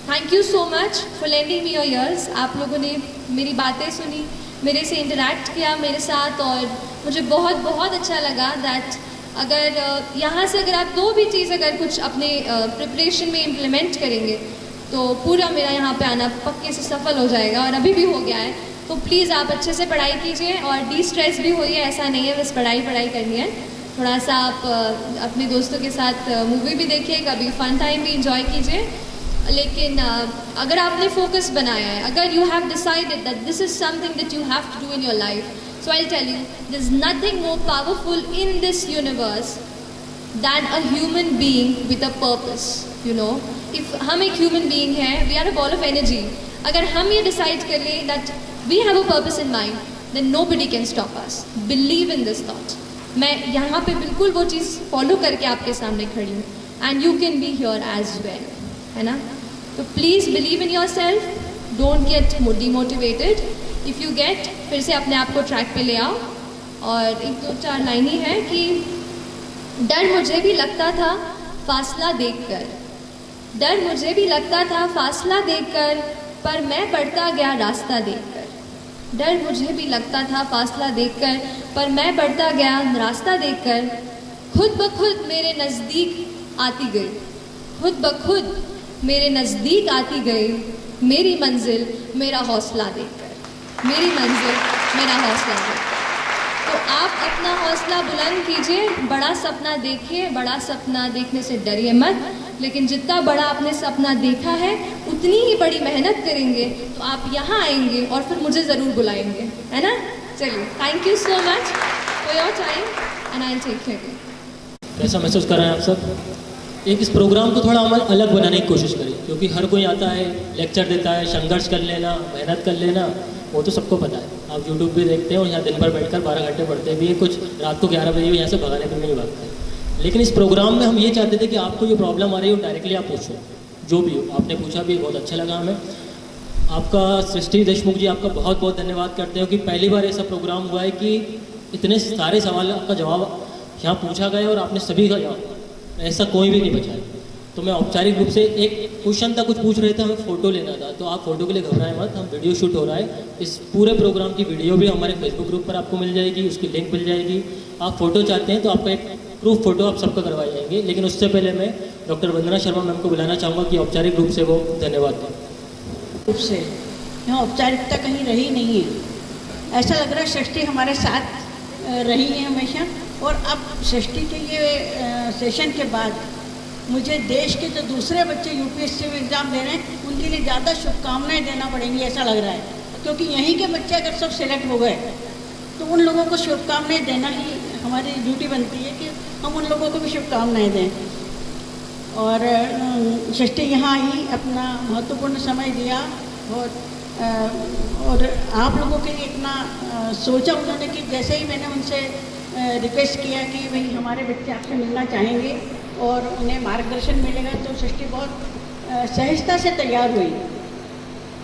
thank you so much for lending me your ears. आप लोगों ने मेरी बातें सुनी, मेरे से इंटरेक्ट किया मेरे साथ, और मुझे बहुत बहुत अच्छा लगा दैट अगर यहाँ से अगर आप 2 भी चीज़ अगर कुछ अपने प्रिपरेशन में इम्प्लीमेंट करेंगे तो पूरा मेरा यहाँ पे आना पक्के से सफल हो जाएगा, और अभी भी हो गया है। तो प्लीज़ आप अच्छे से पढ़ाई कीजिए और डिस्ट्रेस भी होइए, ऐसा नहीं है बस पढ़ाई करनी है। थोड़ा सा आप अपने दोस्तों के साथ मूवी भी देखिए, कभी फन टाइम भी इंजॉय कीजिए। लेकिन अगर आपने फोकस बनाया है, अगर you have decided that this is something that you have to do in your life, so I tell you there is nothing more powerful in this universe than a human being with a purpose. You know, if हम एक human being हैं, we are a ball of energy. अगर हम ये decide कर लें that we have a purpose in mind, then nobody can stop us. Believe in this thought. मैं यहाँ पे बिल्कुल वो चीज़ फॉलो करके आपके सामने खड़ी हूँ, and you can be here as well, है ना. तो please believe in yourself, don't get demotivated. If you get, फिर से अपने आप को ट्रैक पे ले आओ. और एक दो चार लाइन ही है कि डर मुझे भी लगता था फासला देखकर, डर मुझे भी लगता था फासला देखकर, पर मैं बढ़ता गया रास्ता देखकर. डर मुझे भी लगता था फासला देखकर, पर मैं बढ़ता गया रास्ता देखकर. खुद ब खुद मेरे नज़दीक आती गई, खुद ब खुद मेरे नज़दीक आती गई. मेरी मंजिल मेरा हौसला देखकर, मेरी मंजिल मेरा हौसला देखकर. तो आप अपना हौसला बुलंद कीजिए, बड़ा सपना देखिए. बड़ा सपना देखने से डरिए मत, लेकिन जितना बड़ा आपने सपना देखा है उतनी ही बड़ी मेहनत करेंगे तो आप यहाँ आएंगे और फिर मुझे ज़रूर बुलाएंगे, है ना. चलिए, thank you so much for your time and I will take care. कैसा महसूस कर रहे हैं आप सब? एक इस प्रोग्राम को थोड़ा हम अलग बनाने की कोशिश करें, क्योंकि हर कोई आता है, लेक्चर देता है, संघर्ष कर लेना, मेहनत कर लेना, वो तो सबको पता है. आप यूट्यूब भी देखते हैं और यहाँ दिन भर बैठकर 12 घंटे पढ़ते भी हैं, कुछ रात को 11 बजे यहाँ से भगाने पर भी नहीं भागते. लेकिन इस प्रोग्राम में हम ये चाहते थे कि आपको जो प्रॉब्लम आ रही है वो डायरेक्टली आप पूछो, जो भी हो. आपने पूछा भी, बहुत अच्छा लगा हमें. आपका सृष्टि देशमुख जी, आपका बहुत बहुत धन्यवाद करते हैं कि पहली बार ऐसा प्रोग्राम हुआ है कि इतने सारे सवाल का जवाब यहाँ पूछा गया और आपने सभी का जवाब, ऐसा कोई भी नहीं बचा है. तो मैं औपचारिक रूप से एक क्वेश्चन था, कुछ पूछ रहे थे, हमें फ़ोटो लेना था, तो आप फ़ोटो के लिए घबराएं मत. हम वीडियो शूट हो रहा है, इस पूरे प्रोग्राम की वीडियो भी हमारे फेसबुक ग्रुप पर आपको मिल जाएगी, उसकी लिंक मिल जाएगी. आप फ़ोटो चाहते हैं तो आपका एक प्रूफ फ़ोटो आप सबका करवाए जाएंगे. लेकिन उससे पहले मैं डॉक्टर वंदना शर्मा मैम को बुलाना चाहूँगा कि औपचारिक रूप से वो धन्यवाद दें. रूप से यहाँ औपचारिकता कहीं रही नहीं है. ऐसा लग रहा है सृष्टि हमारे साथ रही है हमेशा. और अब सृष्टि के ये सेशन के बाद मुझे देश के जो दूसरे बच्चे यूपीएससी में एग्ज़ाम दे रहे हैं उनके लिए ज़्यादा शुभकामनाएं देना पड़ेंगी, ऐसा लग रहा है. क्योंकि यहीं के बच्चे अगर सब सिलेक्ट हो गए तो उन लोगों को शुभकामनाएं देना ही हमारी ड्यूटी बनती है कि हम उन लोगों को भी शुभकामनाएं दें. और सृष्टि यहाँ आई, अपना महत्वपूर्ण समय दिया और आप लोगों के लिए इतना सोचा उन्होंने कि जैसे ही मैंने उनसे रिक्वेस्ट किया कि भाई हमारे बच्चे आपसे मिलना चाहेंगे और उन्हें मार्गदर्शन मिलेगा, तो सृष्टि बहुत सहजता से तैयार हुई.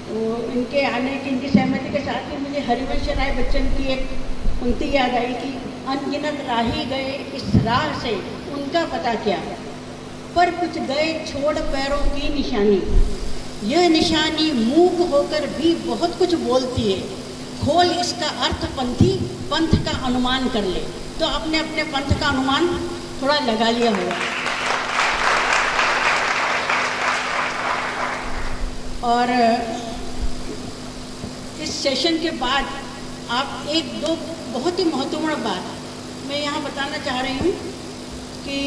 तो इनके आने की, इनकी सहमति के साथ ही मुझे हरिवंश राय बच्चन की एक पंक्ति याद आई कि अनगिनत राही गए इस राह से उनका पता क्या, पर कुछ गए छोड़ पैरों की निशानी. यह निशानी मूक होकर भी बहुत कुछ बोलती है, खोल इसका अर्थ पंथी पंथ का अनुमान कर ले. तो आपने अपने पंथ का अनुमान थोड़ा लगा लिया होगा. और इस सेशन के बाद आप एक दो बहुत ही महत्वपूर्ण बात मैं यहाँ बताना चाह रही हूँ कि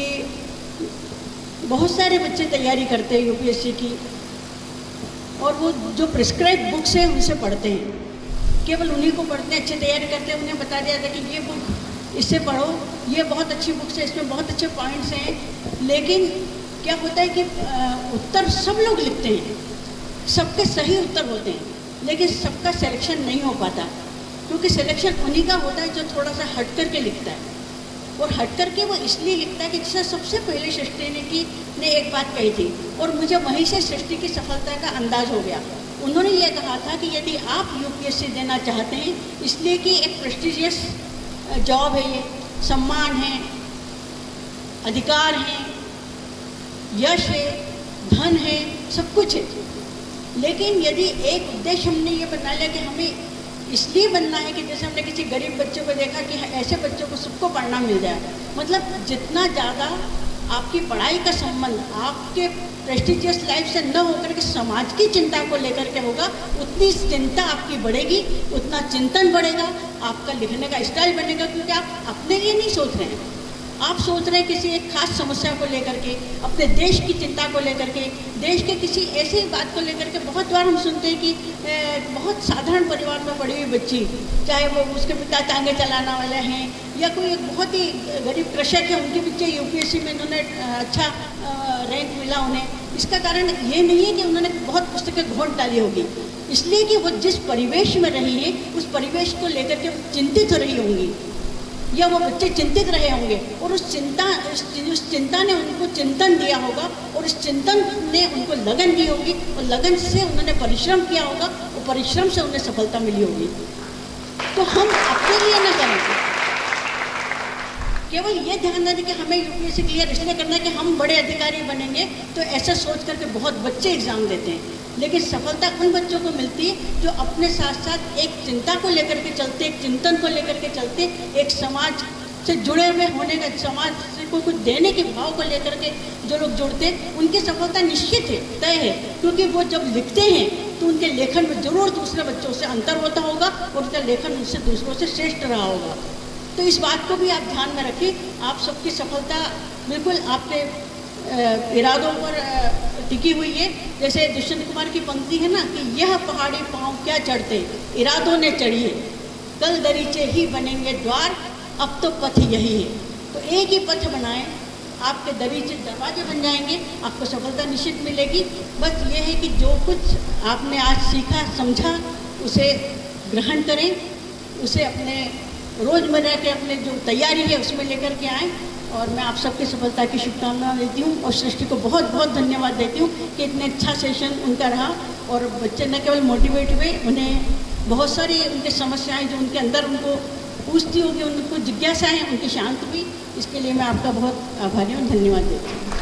बहुत सारे बच्चे तैयारी करते हैं यूपीएससी की, और वो जो प्रिस्क्राइब बुक्स हैं उनसे पढ़ते हैं, केवल उन्हीं को पढ़ते हैं, अच्छी तैयारी करते हैं. उन्हें बता दिया जाता है कि ये बुक इससे पढ़ो, ये बहुत अच्छी बुक्स है, इसमें बहुत अच्छे पॉइंट्स हैं. लेकिन क्या होता है कि उत्तर सब लोग लिखते हैं, सबके सही उत्तर होते हैं, लेकिन सबका सिलेक्शन नहीं हो पाता, क्योंकि सिलेक्शन उन्हीं का होता है जो थोड़ा सा हट करके लिखता है. और हट करके वो इसलिए लिखता है कि जैसे सबसे पहले सृष्टि ने एक बात कही थी, और मुझे वहीं से सृष्टि की सफलता का अंदाज हो गया. उन्होंने ये कहा था कि यदि आप यूपीएससी देना चाहते हैं, इसलिए कि एक प्रेस्टिजियस जॉब है, ये सम्मान है, अधिकार है, यश है, धन है, सब कुछ है. लेकिन यदि एक उद्देश्य हमने ये बना लिया कि हमें इसलिए बनना है कि जैसे हमने किसी गरीब बच्चे को देखा कि ऐसे बच्चों को सबको पढ़ना मिल जाए, मतलब जितना ज़्यादा आपकी पढ़ाई का संबंध आपके प्रेस्टिजियस लाइफ से न होकर के समाज की चिंता को लेकर के होगा, उतनी चिंता आपकी बढ़ेगी, उतना चिंतन बढ़ेगा, आपका लिखने का स्टाइल बनेगा, क्योंकि आप अपने लिए नहीं सोच रहे हैं, आप सोच रहे हैं किसी एक खास समस्या को लेकर के, अपने देश की चिंता को लेकर के, देश के किसी ऐसी बात को लेकर के। बहुत बार हम सुनते हैं कि बहुत साधारण परिवार में पड़ी हुई बच्ची, चाहे वो उसके पिता टांगे चलाने वाले हैं या कोई एक बहुत ही गरीब कृषक है, उनके बच्चे यूपीएससी में इन्होंने अच्छा रैंक मिला उन्हें। इसका कारण ये नहीं है कि उन्होंने बहुत पुस्तकें घोंट डाली होगी, इसलिए कि वो जिस परिवेश में रही है उस परिवेश को लेकर के चिंतित रही होंगी, या वो बच्चे चिंतित रहे होंगे, और उस चिंता ने उनको चिंतन दिया होगा, और इस चिंतन ने उनको लगन दी होगी, और लगन से उन्होंने परिश्रम किया होगा, और परिश्रम से उन्हें सफलता मिली होगी। तो हम अपने लिए न करें, केवल ये ध्यान दें कि हमें यूपीएससी क्लियर इसलिए करना है कि हम बड़े अधिकारी बनेंगे, तो ऐसा सोच करके बहुत बच्चे एग्ज़ाम देते हैं। लेकिन सफलता उन बच्चों को मिलती है जो अपने साथ साथ एक चिंता को लेकर के चलते, एक चिंतन को लेकर के चलते, एक समाज से जुड़े हुए होने का, समाज से कोई कुछ देने के भाव को लेकर के जो लोग जुड़ते हैं, उनकी सफलता निश्चित है, तय है। क्योंकि वो जब लिखते हैं तो उनके लेखन में जरूर दूसरे बच्चों से अंतर होता होगा, और उनका लेखन उनसे दूसरों से श्रेष्ठ रहा होगा। तो इस बात को भी आप ध्यान में रखिए। आप सबकी सफलता बिल्कुल आपके इरादों पर टिकी हुई है। जैसे दुष्यंत कुमार की पंक्ति है ना कि यह पहाड़ी पाँव क्या चढ़ते, इरादों ने चढ़िए, कल दरीचे ही बनेंगे द्वार, अब तो पथ यही है। तो एक ही पथ बनाएं, आपके दरीचे दरवाजे बन जाएंगे, आपको सफलता निश्चित मिलेगी। बस ये है कि जो कुछ आपने आज सीखा समझा उसे ग्रहण करें, उसे अपने रोज़मर्रा के अपने जो तैयारी है उसमें लेकर के आएँ। और मैं आप सबकी सफलता की शुभकामनाएं देती हूँ, और सृष्टि को बहुत बहुत धन्यवाद देती हूँ कि इतने अच्छा सेशन उनका रहा, और बच्चे न केवल मोटिवेट हुए, उन्हें बहुत सारी उनकी समस्याएं जो उनके अंदर उनको पूछती होगी, उनको जिज्ञासाएँ उनकी शांत हुई। इसके लिए मैं आपका बहुत आभारी हूँ, धन्यवाद देती हूँ।